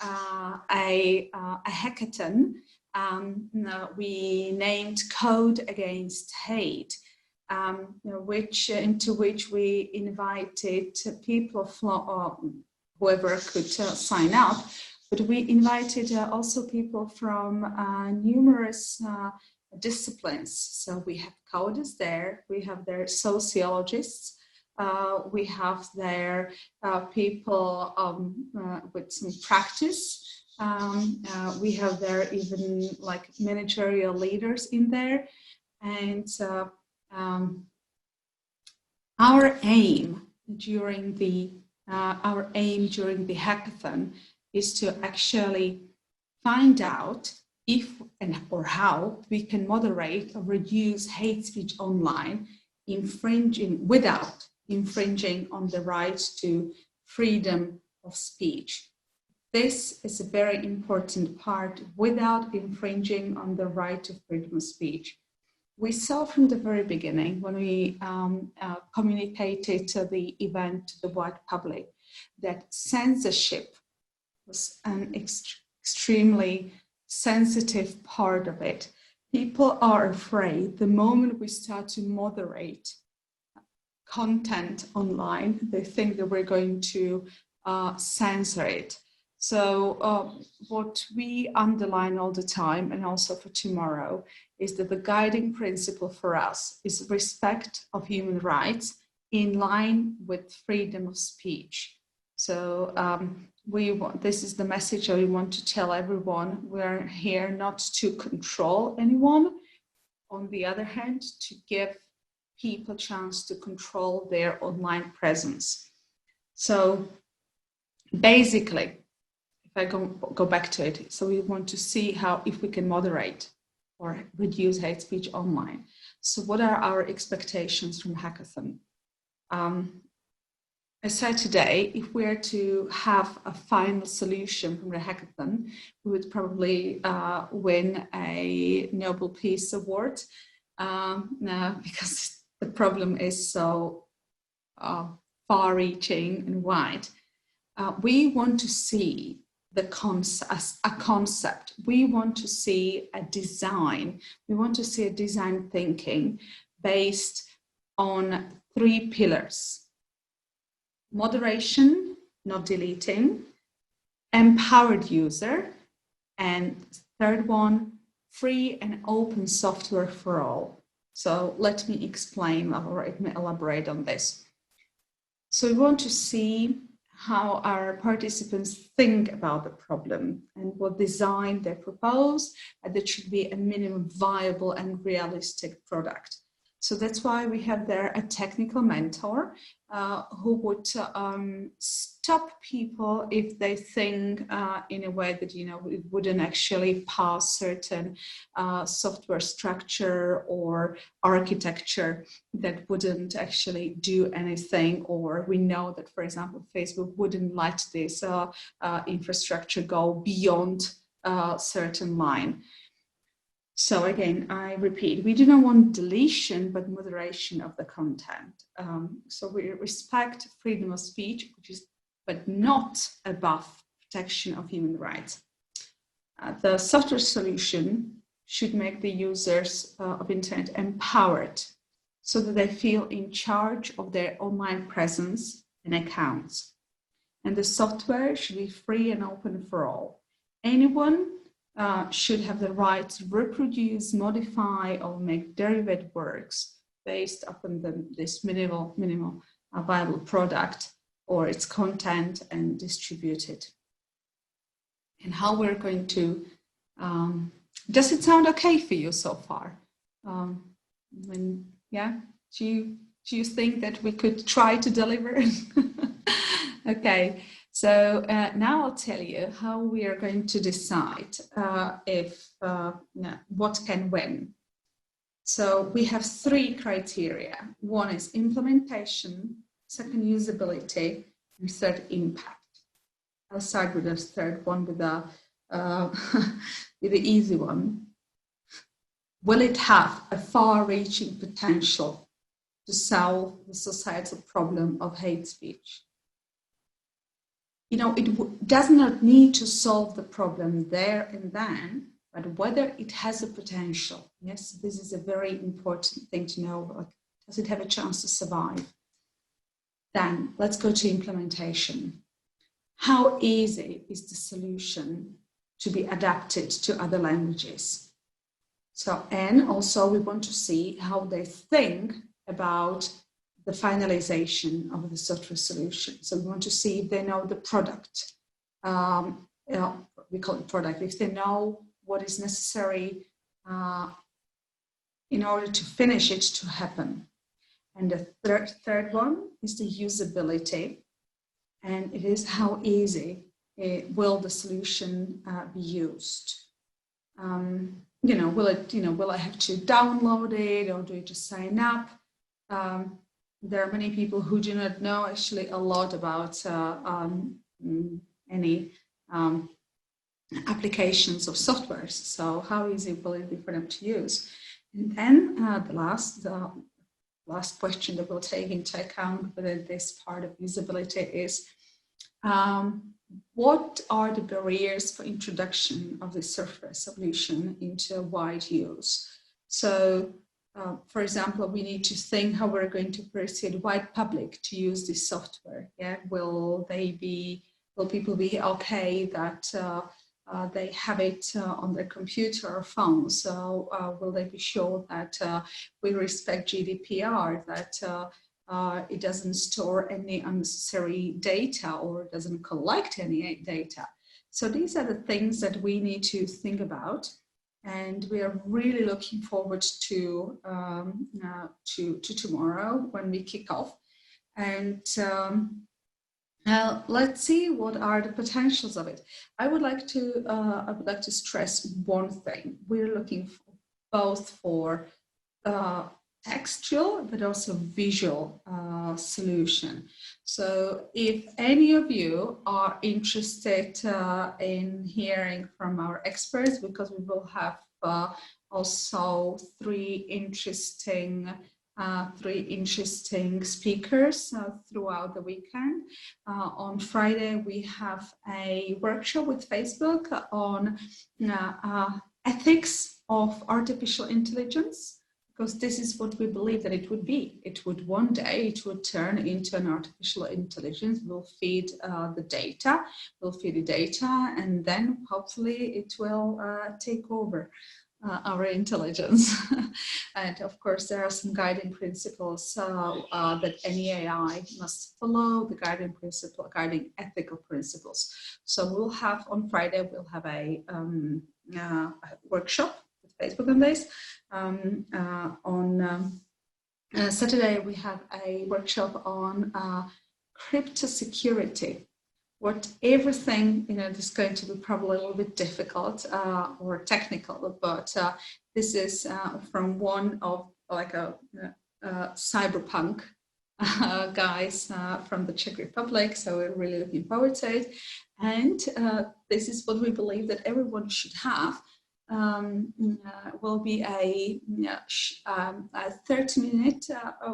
a hackathon. We named Code Against Hate, into which we invited people from whoever could sign up, but we invited also people from numerous disciplines. So we have coders there, we have their sociologists, we have their people with some practice. We have there even like managerial leaders in there, and our aim during the hackathon is to actually find out if or how we can moderate or reduce hate speech online, without infringing on the right to freedom of speech. This is a very important part, without infringing on the right to freedom of speech. We saw from the very beginning, when we communicated the event to the wide public, that censorship was an extremely sensitive part of it. People are afraid the moment we start to moderate content online, they think that we're going to censor it. So what we underline all the time, and also for tomorrow, is that the guiding principle for us is respect of human rights in line with freedom of speech. So this is the message that we want to tell everyone. We're here not to control anyone. On the other hand, to give people a chance to control their online presence. So basically, if I go back to it, so we want to see how, if we can moderate or reduce hate speech online. So what are our expectations from Hackathon? I said today, if we are to have a final solution from the Hackathon, we would probably win a Nobel Peace Award. Now, because the problem is so far-reaching and wide. We want to see a concept. We want to see a design. We want to see a design thinking based on 3 pillars. Moderation, not deleting, empowered user, and third one, free and open software for all. So let me explain or let me elaborate on this. So we want to see how our participants think about the problem and what design they propose, and that should be a minimum viable and realistic product. So that's why we have there a technical mentor who would stop people if they think in a way that, you know, it wouldn't actually pass certain software structure or architecture that wouldn't actually do anything, or we know that, for example, Facebook wouldn't let this infrastructure go beyond a certain line. So again, I repeat, we do not want deletion, but moderation of the content. So we respect freedom of speech, which is, but not above protection of human rights. The software solution should make the users of internet empowered so that they feel in charge of their online presence and accounts. And the software should be free and open for all. Anyone should have the right to reproduce, modify, or make derivative works based upon this minimal viable product or its content and distribute it. And how we're going to, does it sound okay for you so far? Yeah, do you think that we could try to deliver? Okay. So now I'll tell you how we are going to decide what can win. So we have 3 criteria. One is implementation, second usability, and third impact. I'll start with the third one, with the easy one. Will it have a far-reaching potential to solve the societal problem of hate speech? You know, it does not need to solve the problem there and then, but whether it has a potential. Yes, this is a very important thing to know. Like, does it have a chance to survive? Then let's go to implementation. How easy is the solution to be adapted to other languages? So, and also we want to see how they think about the finalization of the software solution. So we want to see if they know the product. We call it product. If they know what is necessary in order to finish it to happen. And the third one is the usability. And it is how easy will the solution be used. Will I have to download it, or do I just sign up? There are many people who do not know actually a lot about any applications of softwares. So how easy will it be for them to use? And then the last question that we'll take into account within this part of usability is, what are the barriers for introduction of the software solution into wide use? So for example, we need to think how we're going to persuade wide public to use this software. Yeah, will people be okay that they have it on their computer or phone? So will they be sure that we respect GDPR, that it doesn't store any unnecessary data or doesn't collect any data? So these are the things that we need to think about. And we are really looking forward to tomorrow when we kick off. And let's see what are the potentials of it. I would like to stress one thing. We're looking both for textual but also visual solution. So if any of you are interested in hearing from our experts, because we will have also three interesting speakers throughout the weekend. On Friday, we have a workshop with Facebook on ethics of artificial intelligence, because this is what we believe that it would be. It would one day, it would turn into an artificial intelligence, will feed the data, and then hopefully it will take over our intelligence. And of course, there are some guiding principles that any AI must follow, the guiding ethical principles. So we'll have on Friday, we'll have a workshop with Facebook on this. On Saturday, we have a workshop on crypto security. What everything, this is going to be probably a little bit difficult or technical, but this is from one of cyberpunk guys from the Czech Republic. So we're really looking forward to it. And this is what we believe that everyone should have. Will be a 30-minute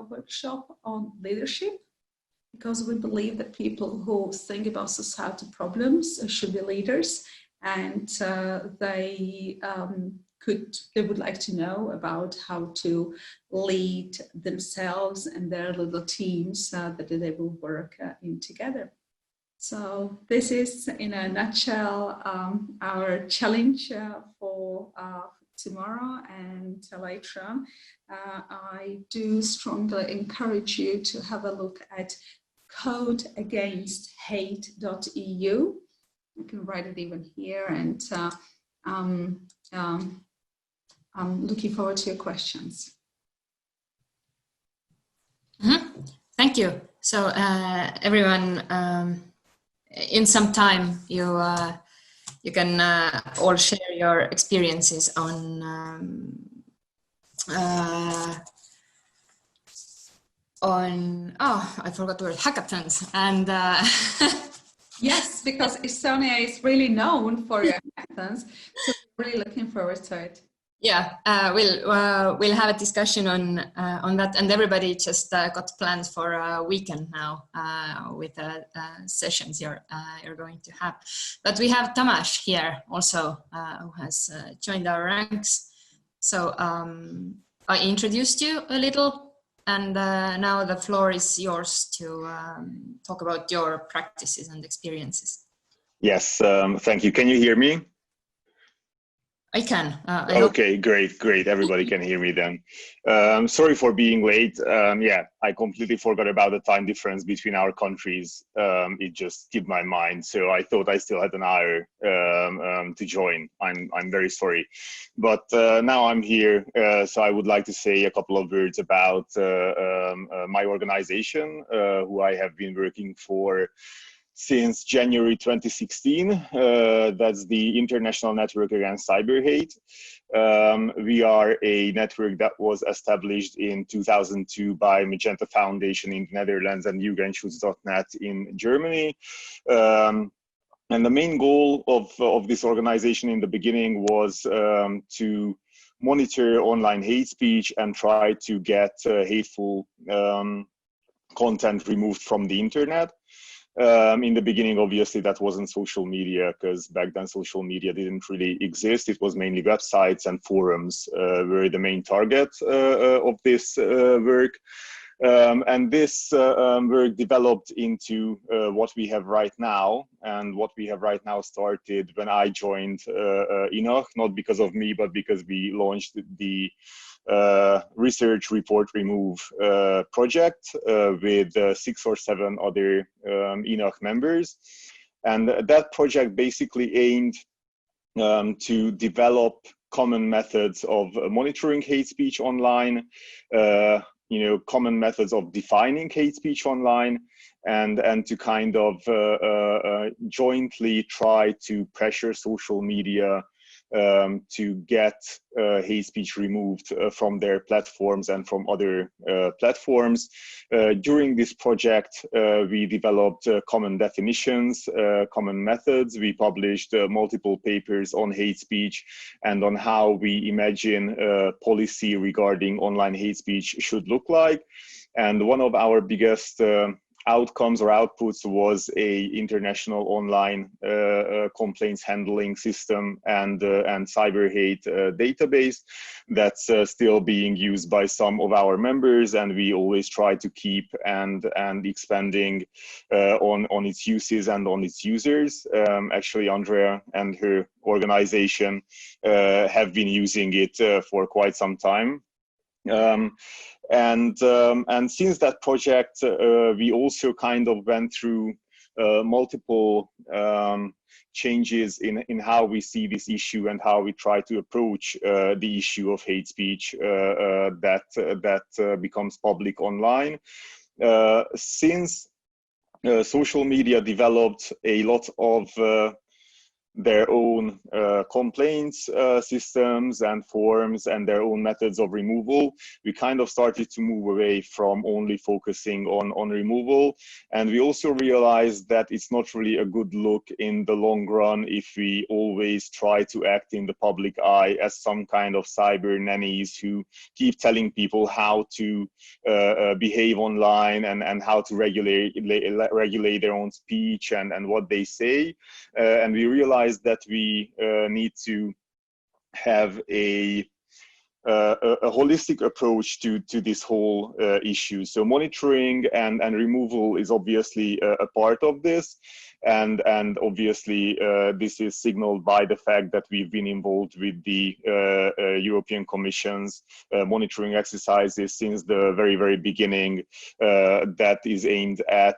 workshop on leadership, because we believe that people who think about societal problems should be leaders, and they would like to know about how to lead themselves and their little teams that they will work in together. So this is, in a nutshell, our challenge for tomorrow and later on. I do strongly encourage you to have a look at codeagainst-hate.eu. You can write it even here, and I'm looking forward to your questions. Mm-hmm. Thank you. So everyone, in some time, you can all share your experiences on I forgot the word, hackathons, and yes, because Estonia is really known for your hackathons, so we're really looking forward to it. Yeah, we'll have a discussion on that, and everybody just got plans for a weekend now with sessions you're going to have. But we have Tomasz here also, who has joined our ranks. So I introduced you a little, and now the floor is yours to talk about your practices and experiences. Yes, thank you. Can you hear me? I can. Okay, great. Everybody can hear me then. Sorry for being late. Yeah, I completely forgot about the time difference between our countries. It just skipped my mind. So I thought I still had an hour to join. I'm very sorry. But now I'm here. So I would like to say a couple of words about my organization, who I have been working for since January 2016. That's the International Network Against Cyber Hate. We are a network that was established in 2002 by Magenta Foundation in the Netherlands and Jugendschutz.net in Germany. And the main goal of this organization in the beginning was to monitor online hate speech and try to get hateful content removed from the internet. In the beginning, obviously, that wasn't social media, because back then social media didn't really exist. It was mainly websites and forums were the main target of this work. And this work developed into what we have right now, and what we have right now started when I joined INOH, not because of me, but because we launched the research report remove project with 6 or 7 other INOH members. And that project basically aimed to develop common methods of monitoring hate speech online, common methods of defining hate speech online, and to kind of jointly try to pressure social media to get hate speech removed from their platforms and from other platforms. During this project, we developed common definitions, common methods. We published multiple papers on hate speech and on how we imagine policy regarding online hate speech should look like. And one of our biggest outcomes or outputs was a international online complaints handling system and cyber hate database that's still being used by some of our members, and we always try to keep and expanding on its uses and on its users. Actually, Andrea and her organization have been using it for quite some time. And since that project, we also kind of went through multiple changes in how we see this issue and how we try to approach the issue of hate speech that becomes public online. Since social media developed a lot of their own complaints systems and forms and their own methods of removal, we kind of started to move away from only focusing on removal. And we also realized that it's not really a good look in the long run if we always try to act in the public eye as some kind of cyber nannies who keep telling people how to behave online and how to regulate their own speech and what they say. And we realized that we need to have a holistic approach to this whole issue. So monitoring and removal is obviously a part of this. And obviously this is signaled by the fact that we've been involved with the European Commission's monitoring exercises since the very beginning, that is aimed at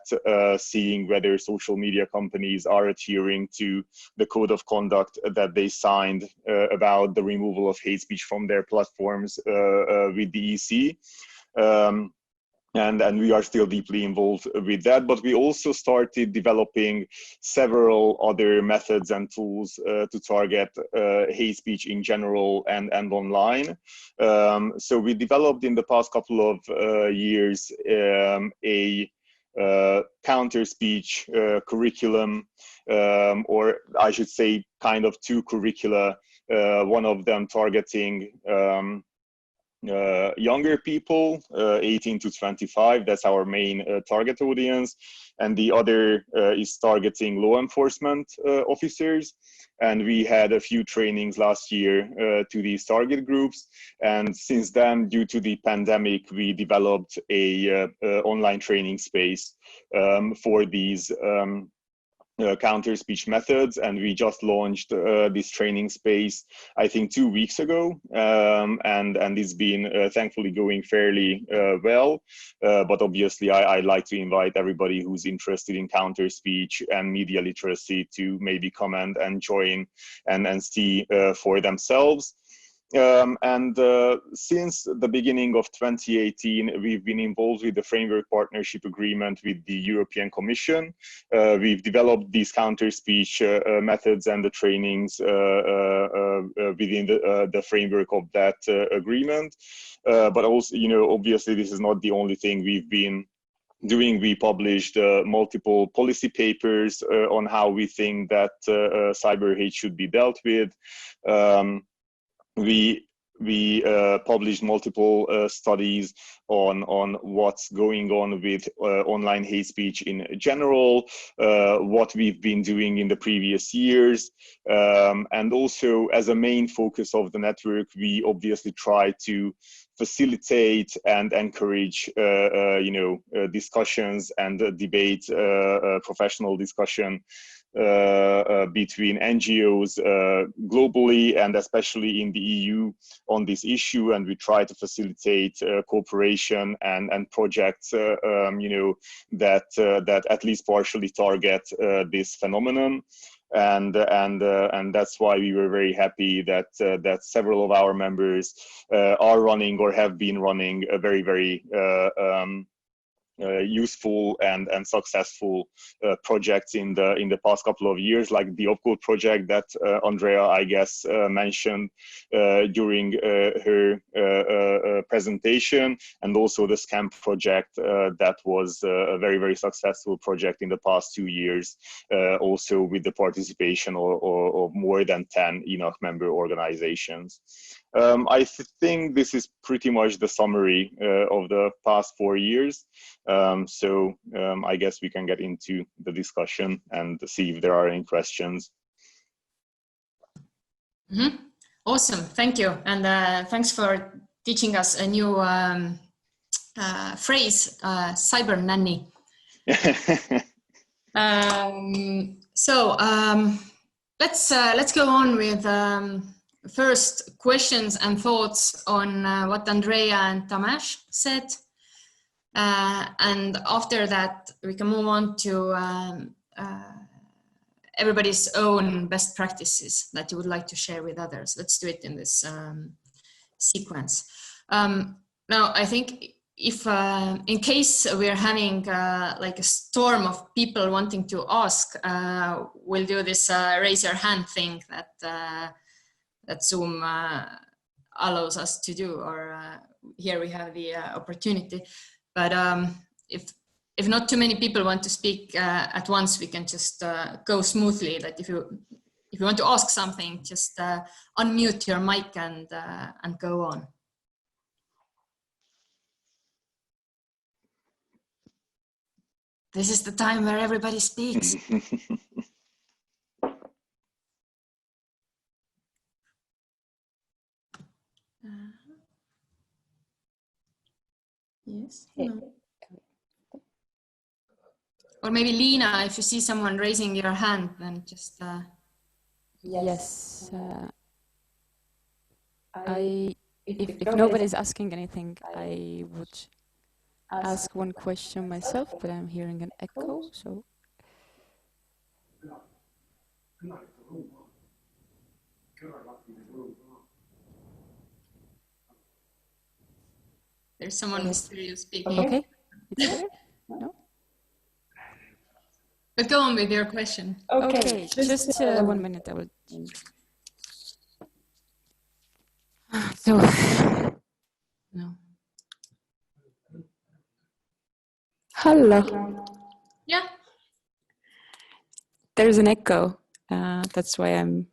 seeing whether social media companies are adhering to the code of conduct that they signed about the removal of hate speech from their platforms with the EC. And we are still deeply involved with that, but we also started developing several other methods and tools to target hate speech in general and online. So we developed in the past couple of years a counter speech curriculum, or I should say kind of 2 curricula, one of them targeting younger people, 18 to 25, that's our main target audience, and the other is targeting law enforcement officers. And we had a few trainings last year to these target groups, and since then, due to the pandemic, we developed a online training space for these counter speech methods, and we just launched this training space I think 2 weeks ago, and it's been thankfully going fairly well, but obviously I'd like to invite everybody who's interested in counter speech and media literacy to maybe come and join and see for themselves. Since the beginning of 2018, we've been involved with the framework partnership agreement with the European Commission. We've developed these counter speech methods and the trainings within the framework of that agreement. But also, obviously this is not the only thing we've been doing. We published multiple policy papers on how we think that cyber hate should be dealt with. We We published multiple studies on what's going on with online hate speech in general, what we've been doing in the previous years, and also as a main focus of the network, we obviously try to facilitate and encourage discussions and debate, professional discussion between NGOs globally and especially in the EU on this issue, and we try to facilitate cooperation and projects that at least partially target this phenomenon. And that's why we were very happy that that several of our members are running or have been running a very useful and successful projects in the past couple of years, like the Opcode project that Andrea, I guess, mentioned during her presentation, and also the SCAM project that was a very successful project in the past 2 years, also with the participation of more than 10 ENOC member organizations. I think this is pretty much the summary of the past 4 years. I guess we can get into the discussion and see if there are any questions. Mm-hmm. Awesome, thank you. And thanks for teaching us a new phrase, cyber nanny. Let's go on with first questions and thoughts on what Andrea and Tomasz said. And after that, we can move on to everybody's own best practices that you would like to share with others. Let's do it in this sequence. Now, I think if in case we're having like a storm of people wanting to ask, we'll do this raise your hand thing that Zoom allows us to do, or here we have the opportunity. But if not too many people want to speak at once, we can just go smoothly. That if you want to ask something, just unmute your mic and go on. This is the time where everybody speaks. Yes. No. Or maybe Lina, if you see someone raising your hand, then just. Yes. If nobody's asking anything, I would ask one question myself, but I'm hearing an echo, so. There's someone who's still speaking. Okay. It's there? No? But go on with your question. Okay, just 1 minute. I will. So. No. Hello. Yeah. There's an echo. That's why I'm.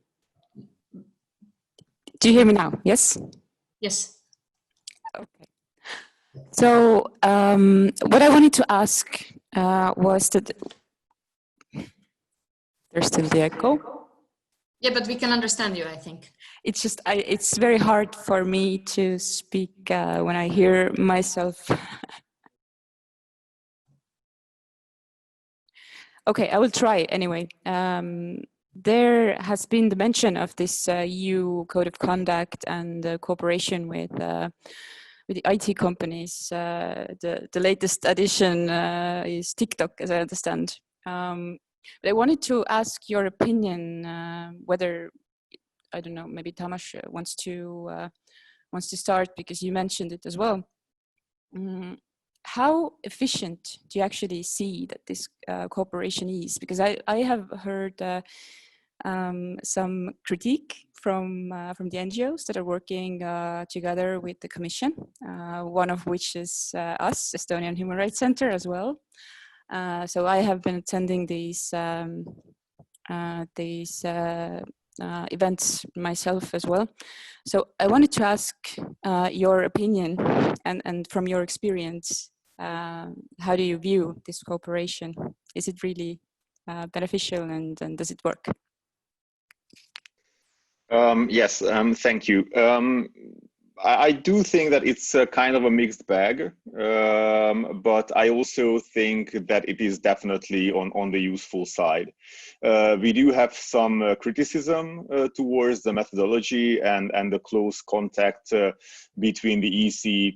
Do you hear me now? Yes? Yes. Okay. So what I wanted to ask was that there's still the echo. Yeah, but we can understand you, I think. It's just it's very hard for me to speak when I hear myself. Okay, I will try anyway. There has been the mention of this EU Code of Conduct and cooperation with the IT companies. The latest addition is TikTok, as I understand. But I wanted to ask your opinion whether, I don't know, maybe Tomasz wants to start, because you mentioned it as well. How efficient do you actually see that this cooperation is? Because I have heard some critique from the NGOs that are working together with the Commission, one of which is us, Estonian Human Rights Centre as well. So I have been attending these events myself as well. So I wanted to ask your opinion and from your experience, how do you view this cooperation? Is it really beneficial and does it work? Yes, thank you. I do think that it's a kind of a mixed bag, but I also think that it is definitely on the useful side. We do have some criticism towards the methodology and the close contact between the EC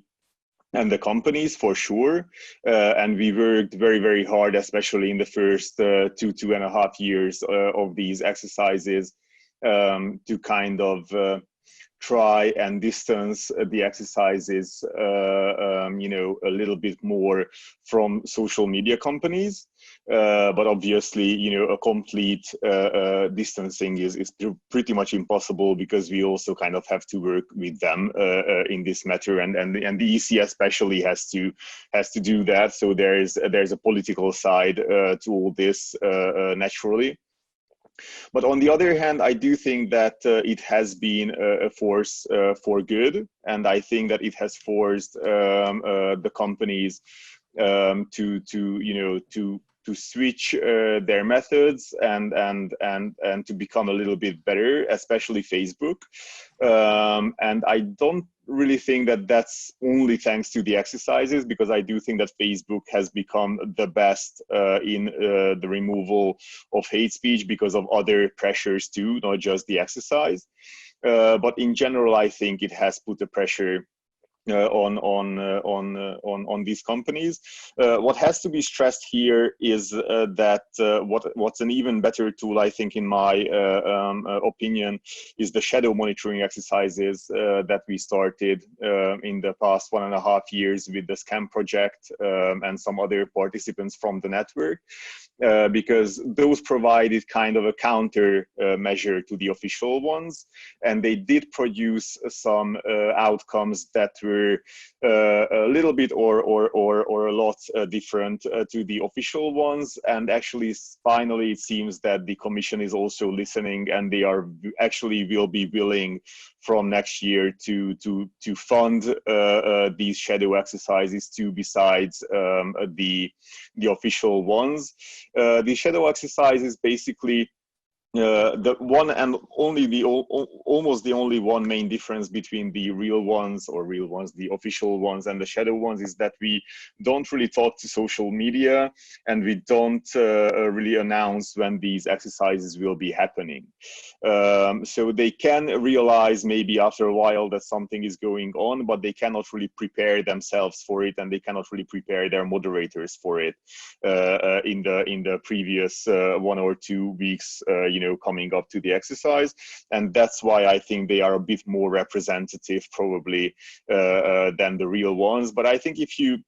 and the companies, for sure. And we worked very, very hard, especially in the first 2.5 years of these exercises, to kind of try and distance the exercises, you know, a little bit more from social media companies. But obviously, you know, a complete distancing is pretty much impossible, because we also kind of have to work with them in this matter, and the EC especially has to do that. So there's a political side to all this, naturally. But on the other hand, I do think that it has been a force for good, and I think that it has forced the companies to switch their methods and to become a little bit better, especially Facebook. And I don't really think that that's only thanks to the exercises, because I do think that Facebook has become the best in the removal of hate speech because of other pressures too, not just the exercise. But in general, I think it has put a pressure on these companies. What has to be stressed here is that what's an even better tool, I think, in my opinion, is the shadow monitoring exercises that we started in the past 1.5 years with the SCAM project and some other participants from the network. Because those provided kind of a counter measure to the official ones, and they did produce some outcomes that were a little bit or a lot different to the official ones. And actually, finally, it seems that the Commission is also listening, and they are actually will be willing from next year to fund these shadow exercises too, besides the official ones. The shadow exercises basically the one and only almost the only one main difference between the real ones, the official ones, and the shadow ones is that we don't really talk to social media, and we don't really announce when these exercises will be happening. So they can realize maybe after a while that something is going on, but they cannot really prepare themselves for it, and they cannot really prepare their moderators for it in the previous 1 or 2 weeks, coming up to the exercise. And that's why I think they are a bit more representative probably than the real ones. But I think if you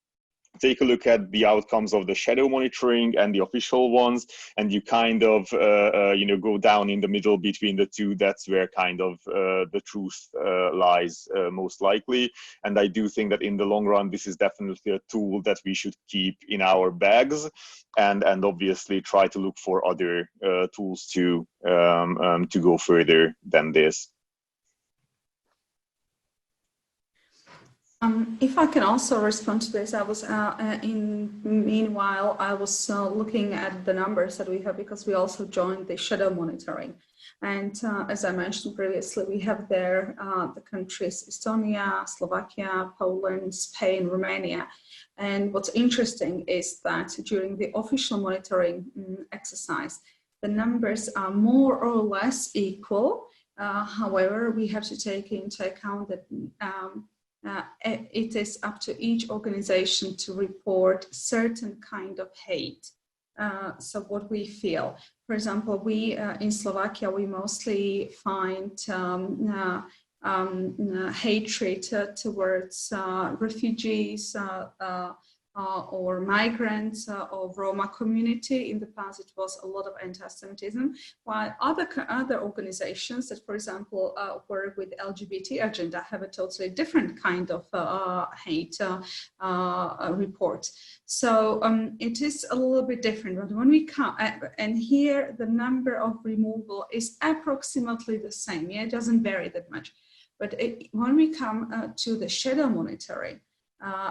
take a look at the outcomes of the shadow monitoring and the official ones, and you kind of go down in the middle between the two, that's where kind of the truth lies most likely. And I do think that in the long run, this is definitely a tool that we should keep in our bags, and obviously try to look for other tools to go further than this. If I can also respond to this, I was meanwhile I was looking at the numbers that we have, because we also joined the shadow monitoring, and as I mentioned previously, we have there the countries Estonia, Slovakia, Poland, Spain, Romania. And what's interesting is that during the official monitoring exercise, the numbers are more or less equal. However, we have to take into account that it is up to each organization to report certain kind of hate. So what we feel, for example, we in Slovakia, we mostly find hatred towards refugees, or migrants or Roma community. In the past, it was a lot of anti-Semitism, while other organizations that, for example, work with LGBT agenda have a totally different kind of hate report. So it is a little bit different. But when we come, and here the number of removal is approximately the same. Yeah, it doesn't vary that much. But when we come to the shadow monitoring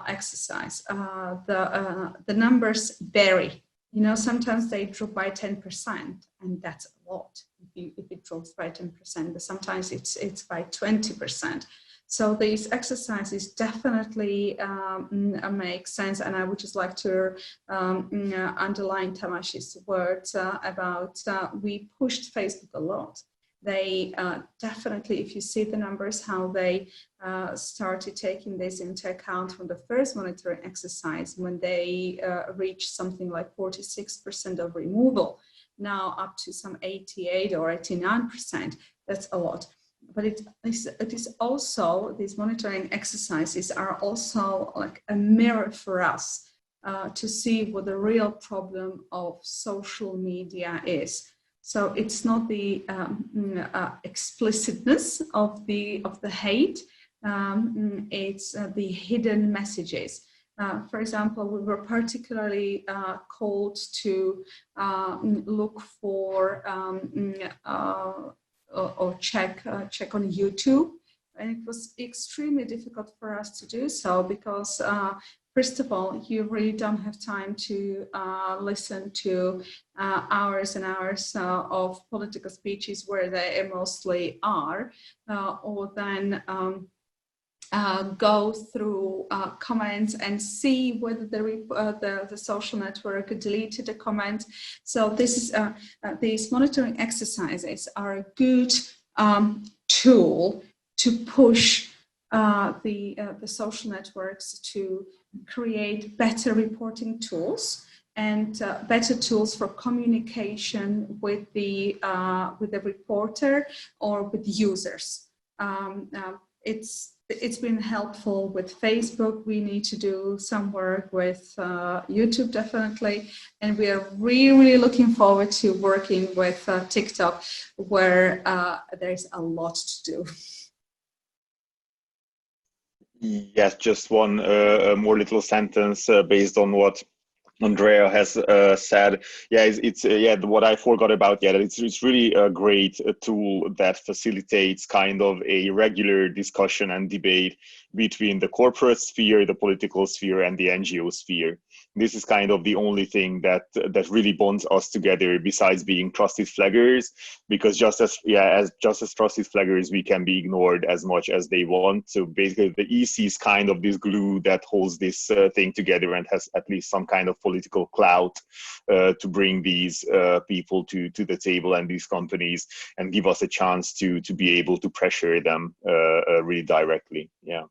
exercise, the numbers vary. You know, sometimes they drop by 10%, and that's a lot if it drops by 10%, but sometimes it's by 20%. So these exercises definitely make sense, and I would just like to underline Tamasz's words about we pushed Facebook a lot. They definitely, if you see the numbers, how they started taking this into account from the first monitoring exercise when they reached something like 46% of removal, now up to some 88 or 89%, that's a lot. But it is also, these monitoring exercises are also like a mirror for us to see what the real problem of social media is. So it's not the explicitness of the hate, it's the hidden messages. For example, we were particularly called to look for or check on YouTube, and it was extremely difficult for us to do so because first of all, you really don't have time to listen to hours and hours of political speeches where they mostly are, or then go through comments and see whether the social network deleted the comment. So this is these monitoring exercises are a good tool to push the social networks to create better reporting tools and better tools for communication with the reporter or with users. It's been helpful with Facebook. We need to do some work with YouTube, definitely. And we are really looking forward to working with TikTok, where there's a lot to do. Yes, just one more little sentence based on what Andrea has said. Yeah, it's what I forgot about. Yeah, it's really a great tool that facilitates kind of a regular discussion and debate between the corporate sphere, the political sphere, and the NGO sphere. This is kind of the only thing that really bonds us together, besides being trusted flaggers. Because just as trusted flaggers, we can be ignored as much as they want. So basically, the EC is kind of this glue that holds this thing together and has at least some kind of political clout to bring these people to the table and these companies, and give us a chance to be able to pressure them really directly. Yeah.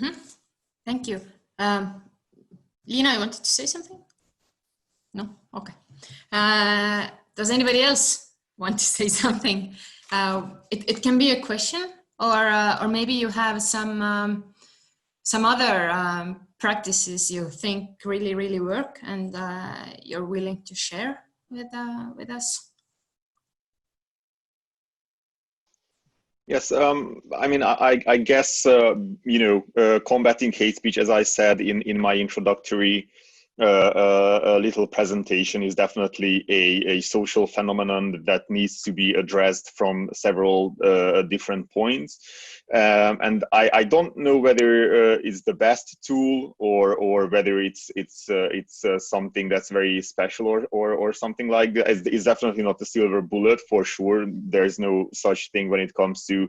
Mm-hmm. Thank you. Lina, you wanted to say something? No? Okay. Does anybody else want to say something? It can be a question, or maybe you have some other practices you think really work and you're willing to share with us. Yes, I mean, I guess, combating hate speech, as I said in my introductory little presentation, is definitely a social phenomenon that needs to be addressed from several different points. And I don't know whether it's the best tool or whether it's something that's very special or something like that. It's definitely not the silver bullet, for sure. There's no such thing when it comes to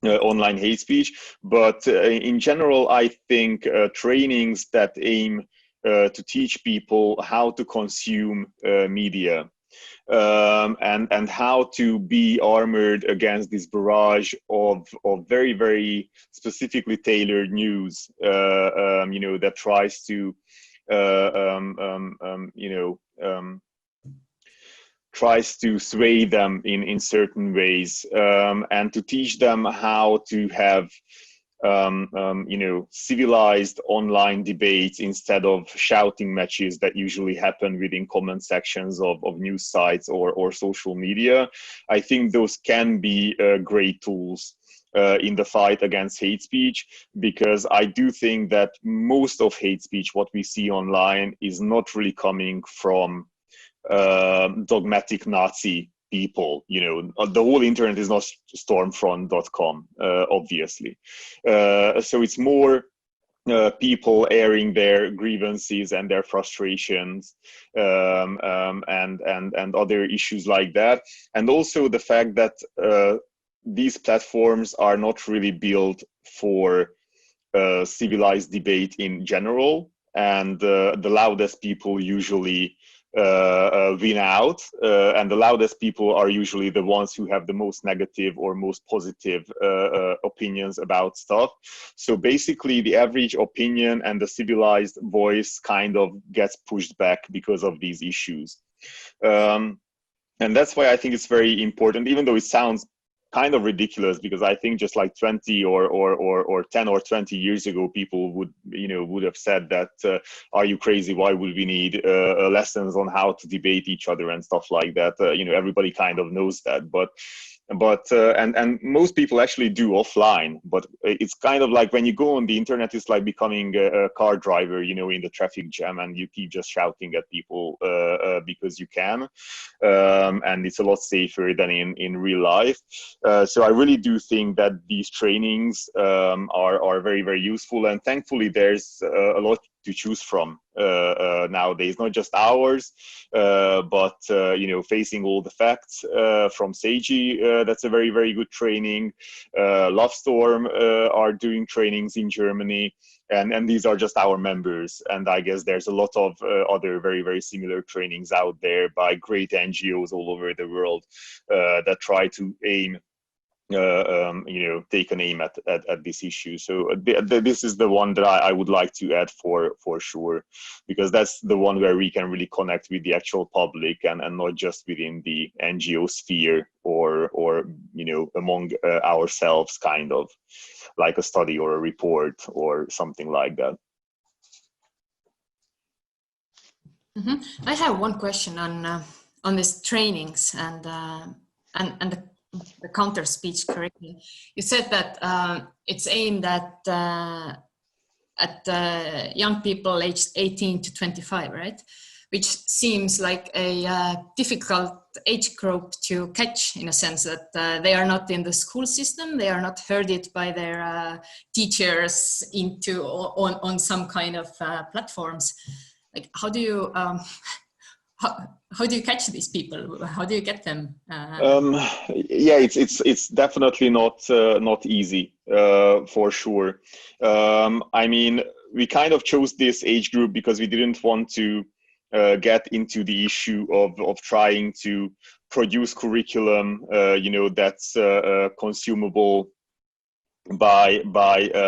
online hate speech. But in general, I think trainings that aim to teach people how to consume media and how to be armored against this barrage of very specifically tailored news, that tries to tries to sway them in certain ways, and to teach them how to have civilized online debates instead of shouting matches that usually happen within comment sections of news sites or social media. I think those can be great tools in the fight against hate speech, because I do think that most of hate speech, what we see online, is not really coming from dogmatic Nazi people. The whole internet is not stormfront.com, obviously. So it's more people airing their grievances and their frustrations, and other issues like that. And also the fact that these platforms are not really built for civilized debate in general, and the loudest people usually win out, and the loudest people are usually the ones who have the most negative or most positive opinions about stuff. So basically the average opinion and the civilized voice kind of gets pushed back because of these issues. And that's why I think it's very important, even though it sounds kind of ridiculous, because I think just like 20 or 10 or 20 years ago, people would have said that, are you crazy? Why would we need lessons on how to debate each other and stuff like that? Everybody kind of knows that, but and most people actually do offline, but it's kind of like when you go on the internet, it's like becoming a car driver, in the traffic jam, and you keep just shouting at people because you can, and it's a lot safer than in real life. So I really do think that these trainings are very, very useful, and thankfully there's a lot to choose from nowadays, not just ours, but facing all the facts from Seiji. That's a very, very good training. Lovestorm are doing trainings in Germany, and these are just our members. And I guess there's a lot of other very, very similar trainings out there by great NGOs all over the world that try to aim take an aim at this issue. So this is the one that I would like to add for sure, because that's the one where we can really connect with the actual public, and not just within the NGO sphere or among ourselves, kind of like a study or a report or something like that. Mm-hmm. I have one question on these trainings and the counter speech curriculum. You said that it's aimed at young people aged 18 to 25, right? Which seems like a difficult age group to catch, in a sense that they are not in the school system, they are not herded by their teachers on some kind of platforms. Like, how do you how do you catch these people? How do you get them? Yeah, it's definitely not easy, for sure. I mean, we kind of chose this age group because we didn't want to get into the issue of trying to produce curriculum, that's consumable by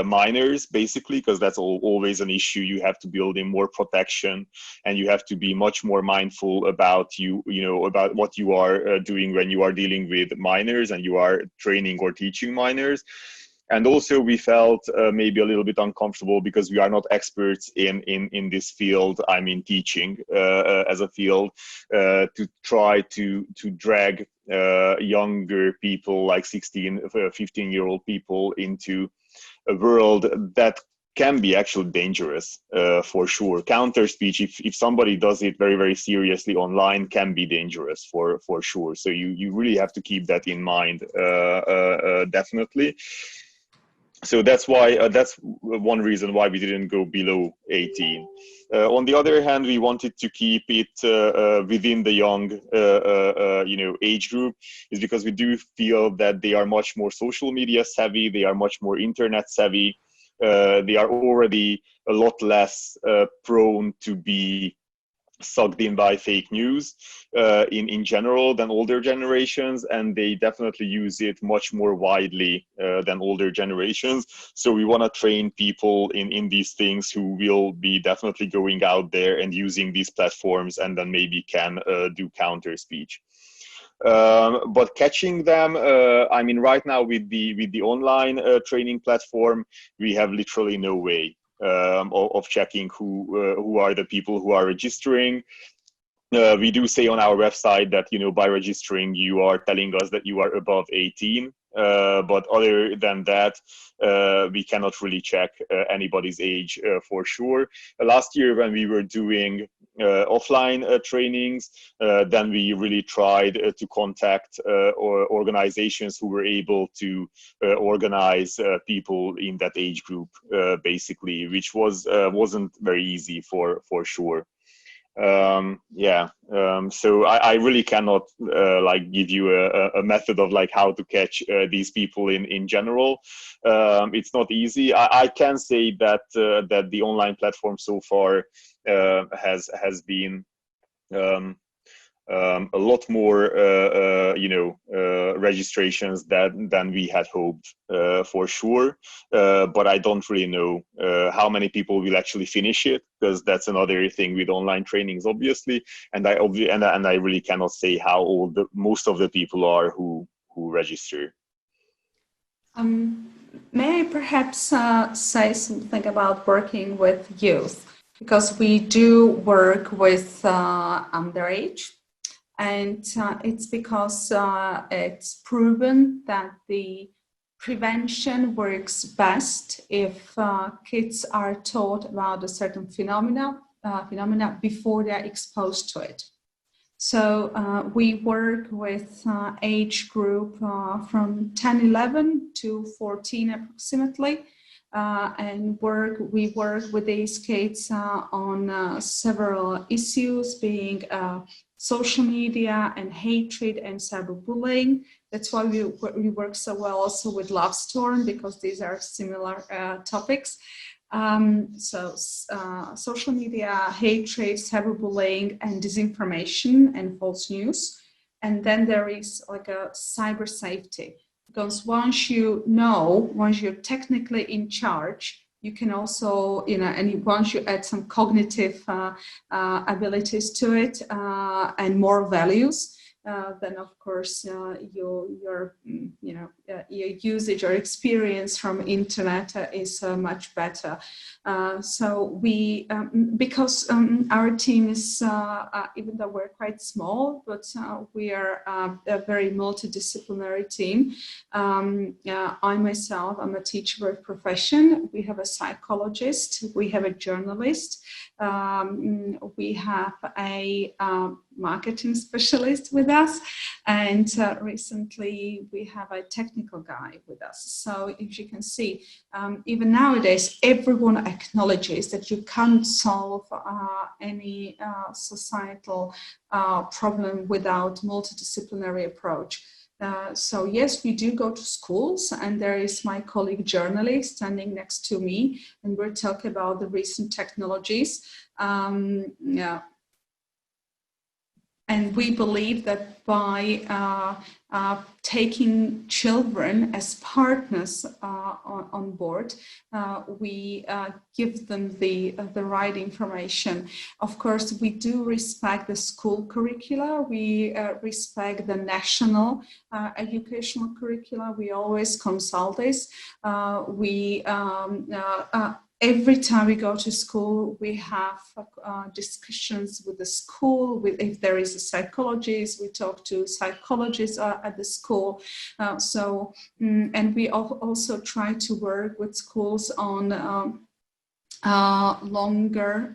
minors, basically, because that's always an issue. You have to build in more protection, and you have to be much more mindful about about what you are doing when you are dealing with minors and you are training or teaching minors. And also we felt maybe a little bit uncomfortable because we are not experts in this field. I mean, teaching as a field, to try to drag younger people, like 16, 15-year-old people, into a world that can be actually dangerous, for sure. Counter speech, if somebody does it very, very seriously online, can be dangerous for sure. So you really have to keep that in mind, definitely. So that's why that's one reason why we didn't go below 18. On the other hand, we wanted to keep it within the young age group, is because we do feel that they are much more social media savvy, they are much more internet savvy, they are already a lot less prone to be sucked in by fake news in general than older generations, and they definitely use it much more widely than older generations. So we want to train people in these things who will be definitely going out there and using these platforms, and then maybe can do counter speech. But catching them, I mean, right now with the online training platform, we have literally no way of checking who are the people who are registering. We do say on our website that, you know, by registering, you are telling us that you are above 18. But other than that, we cannot really check anybody's age for sure. Last year, when we were doing offline trainings, then we really tried to contact organizations who were able to organize people in that age group, basically, which wasn't very easy for sure. So I really cannot like give you a method of like how to catch these people in general. It's not easy. I can say that that the online platform so far has been a lot more registrations than we had hoped for sure, but I don't really know how many people will actually finish it, because that's another thing with online trainings, obviously, and I really cannot say how old most of the people are who register. May I perhaps say something about working with youth, because we do work with underage. And it's because it's proven that the prevention works best if kids are taught about a certain phenomena before they're exposed to it. So we work with age group from 10-11 to 14 approximately. And we work with these kids on several issues, being social media and hatred and cyberbullying. That's why we work so well also with Love Storm, because these are similar topics. Social media, hatred, cyberbullying, and disinformation and false news. And then there is like a cyber safety. Because once you're technically in charge, you can also, and once you add some cognitive abilities to it and more values, then of course your usage or experience from internet is much better. So we, because our team is, even though we're quite small, but we are a very multidisciplinary team. I myself, I'm a teacher by profession. We have a psychologist, we have a journalist, we have a marketing specialist with us, and recently we have a technical guy with us. So as you can see, even nowadays, everyone acknowledges that you can't solve any societal problem without multidisciplinary approach. So yes, we do go to schools, and there is my colleague journalist standing next to me, and we're talking about the recent technologies. And we believe that by taking children as partners on board, we give them the right information. Of course, we do respect the school curricula. We respect the national educational curricula. We always consult this. Every time we go to school, we have discussions with the school. If there is a psychologist, we talk to psychologists at the school. And we also try to work with schools on longer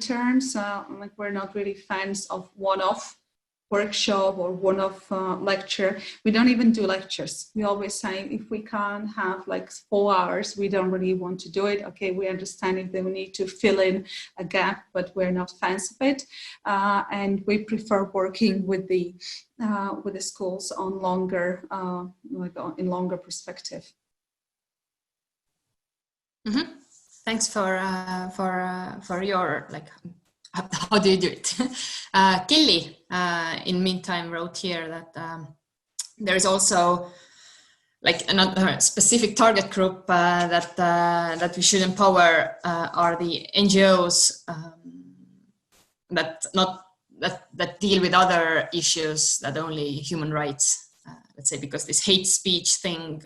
terms. Like, we're not really fans of one-off workshop or one-off lecture. We don't even do lectures. We always say, if we can't have like 4 hours, we don't really want to do it. Okay, we understand if they need to fill in a gap, but we're not fans of it. And we prefer working with the schools on longer, in longer perspective. Mm-hmm. Thanks for your how do you do it? Kelly, in meantime, wrote here that there is also like another specific target group that we should empower are the NGOs that that deal with other issues that only human rights, let's say, because this hate speech thing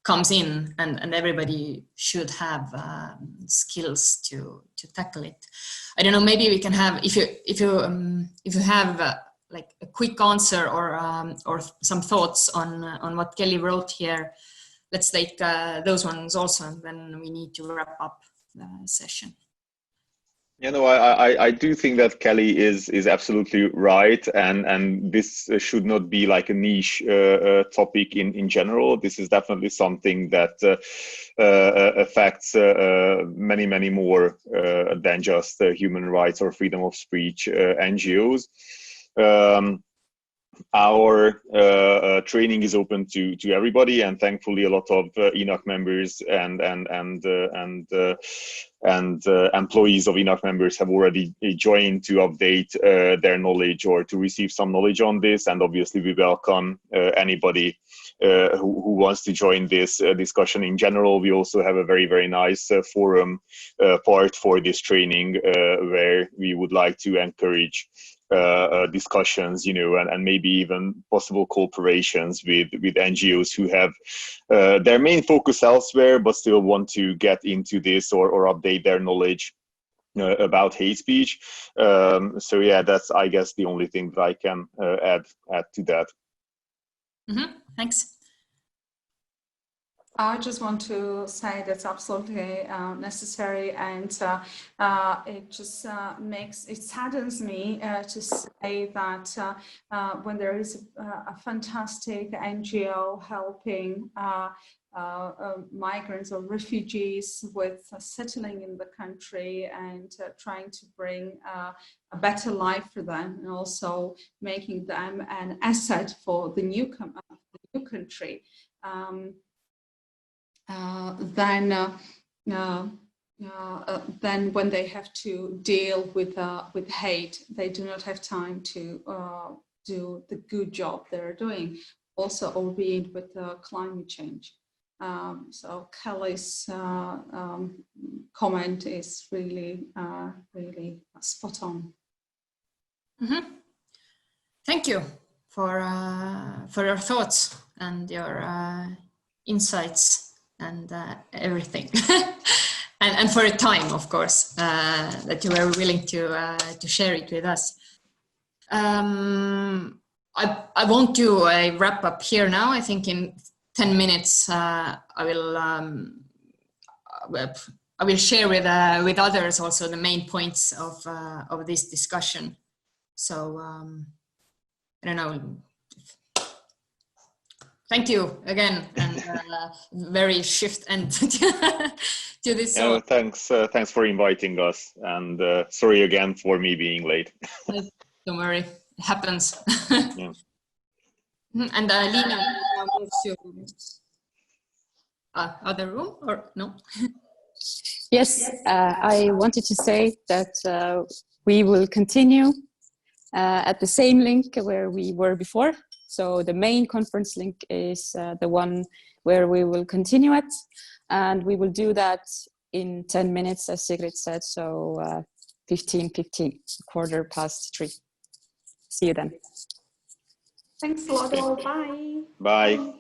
comes in, and everybody should have skills to tackle it. I don't know. Maybe we can have, if you have like a quick answer or some thoughts on what Kelly wrote here. Let's take those ones also, and then we need to wrap up the session. You know, I do think that Kelly is absolutely right, and this should not be like a niche topic in general. This is definitely something that affects many more than just human rights or freedom of speech NGOs. Our training is open to everybody, and thankfully a lot of ENOC members and employees of ENOC members have already joined to update their knowledge or to receive some knowledge on this. And obviously we welcome anybody who wants to join this discussion in general. We also have a very nice forum part for this training where we would like to encourage discussions, you know, and maybe even possible cooperations with NGOs who have their main focus elsewhere, but still want to get into this or update their knowledge about hate speech. So yeah, that's, I guess, the only thing that I can add to that. Mm-hmm. Thanks. I just want to say that's absolutely necessary, and it just it saddens me to say that when there is a fantastic NGO helping migrants or refugees with settling in the country and trying to bring a better life for them, and also making them an asset for the new country. Then when they have to deal with hate, they do not have time to do the good job they're doing. Also, albeit with climate change. So Kelly's comment is really spot on. Mm-hmm. Thank you for your thoughts and your insights and everything, and for a time, of course, that you were willing to share it with us. I won't do a wrap up here now. I think in 10 minutes I will share with others also the main points of this discussion. So I don't know. Thank you again, and very shift end to this. Yeah, thanks for inviting us, and sorry again for me being late. Don't worry, it happens. Yeah. And Lina now moves to other room, or no? Yes, I wanted to say that we will continue at the same link where we were before. So the main conference link is the one where we will continue at, and we will do that in 10 minutes, as Sigrid said, so 15:15, 3:15. See you then. Thanks a lot. Bye. Bye.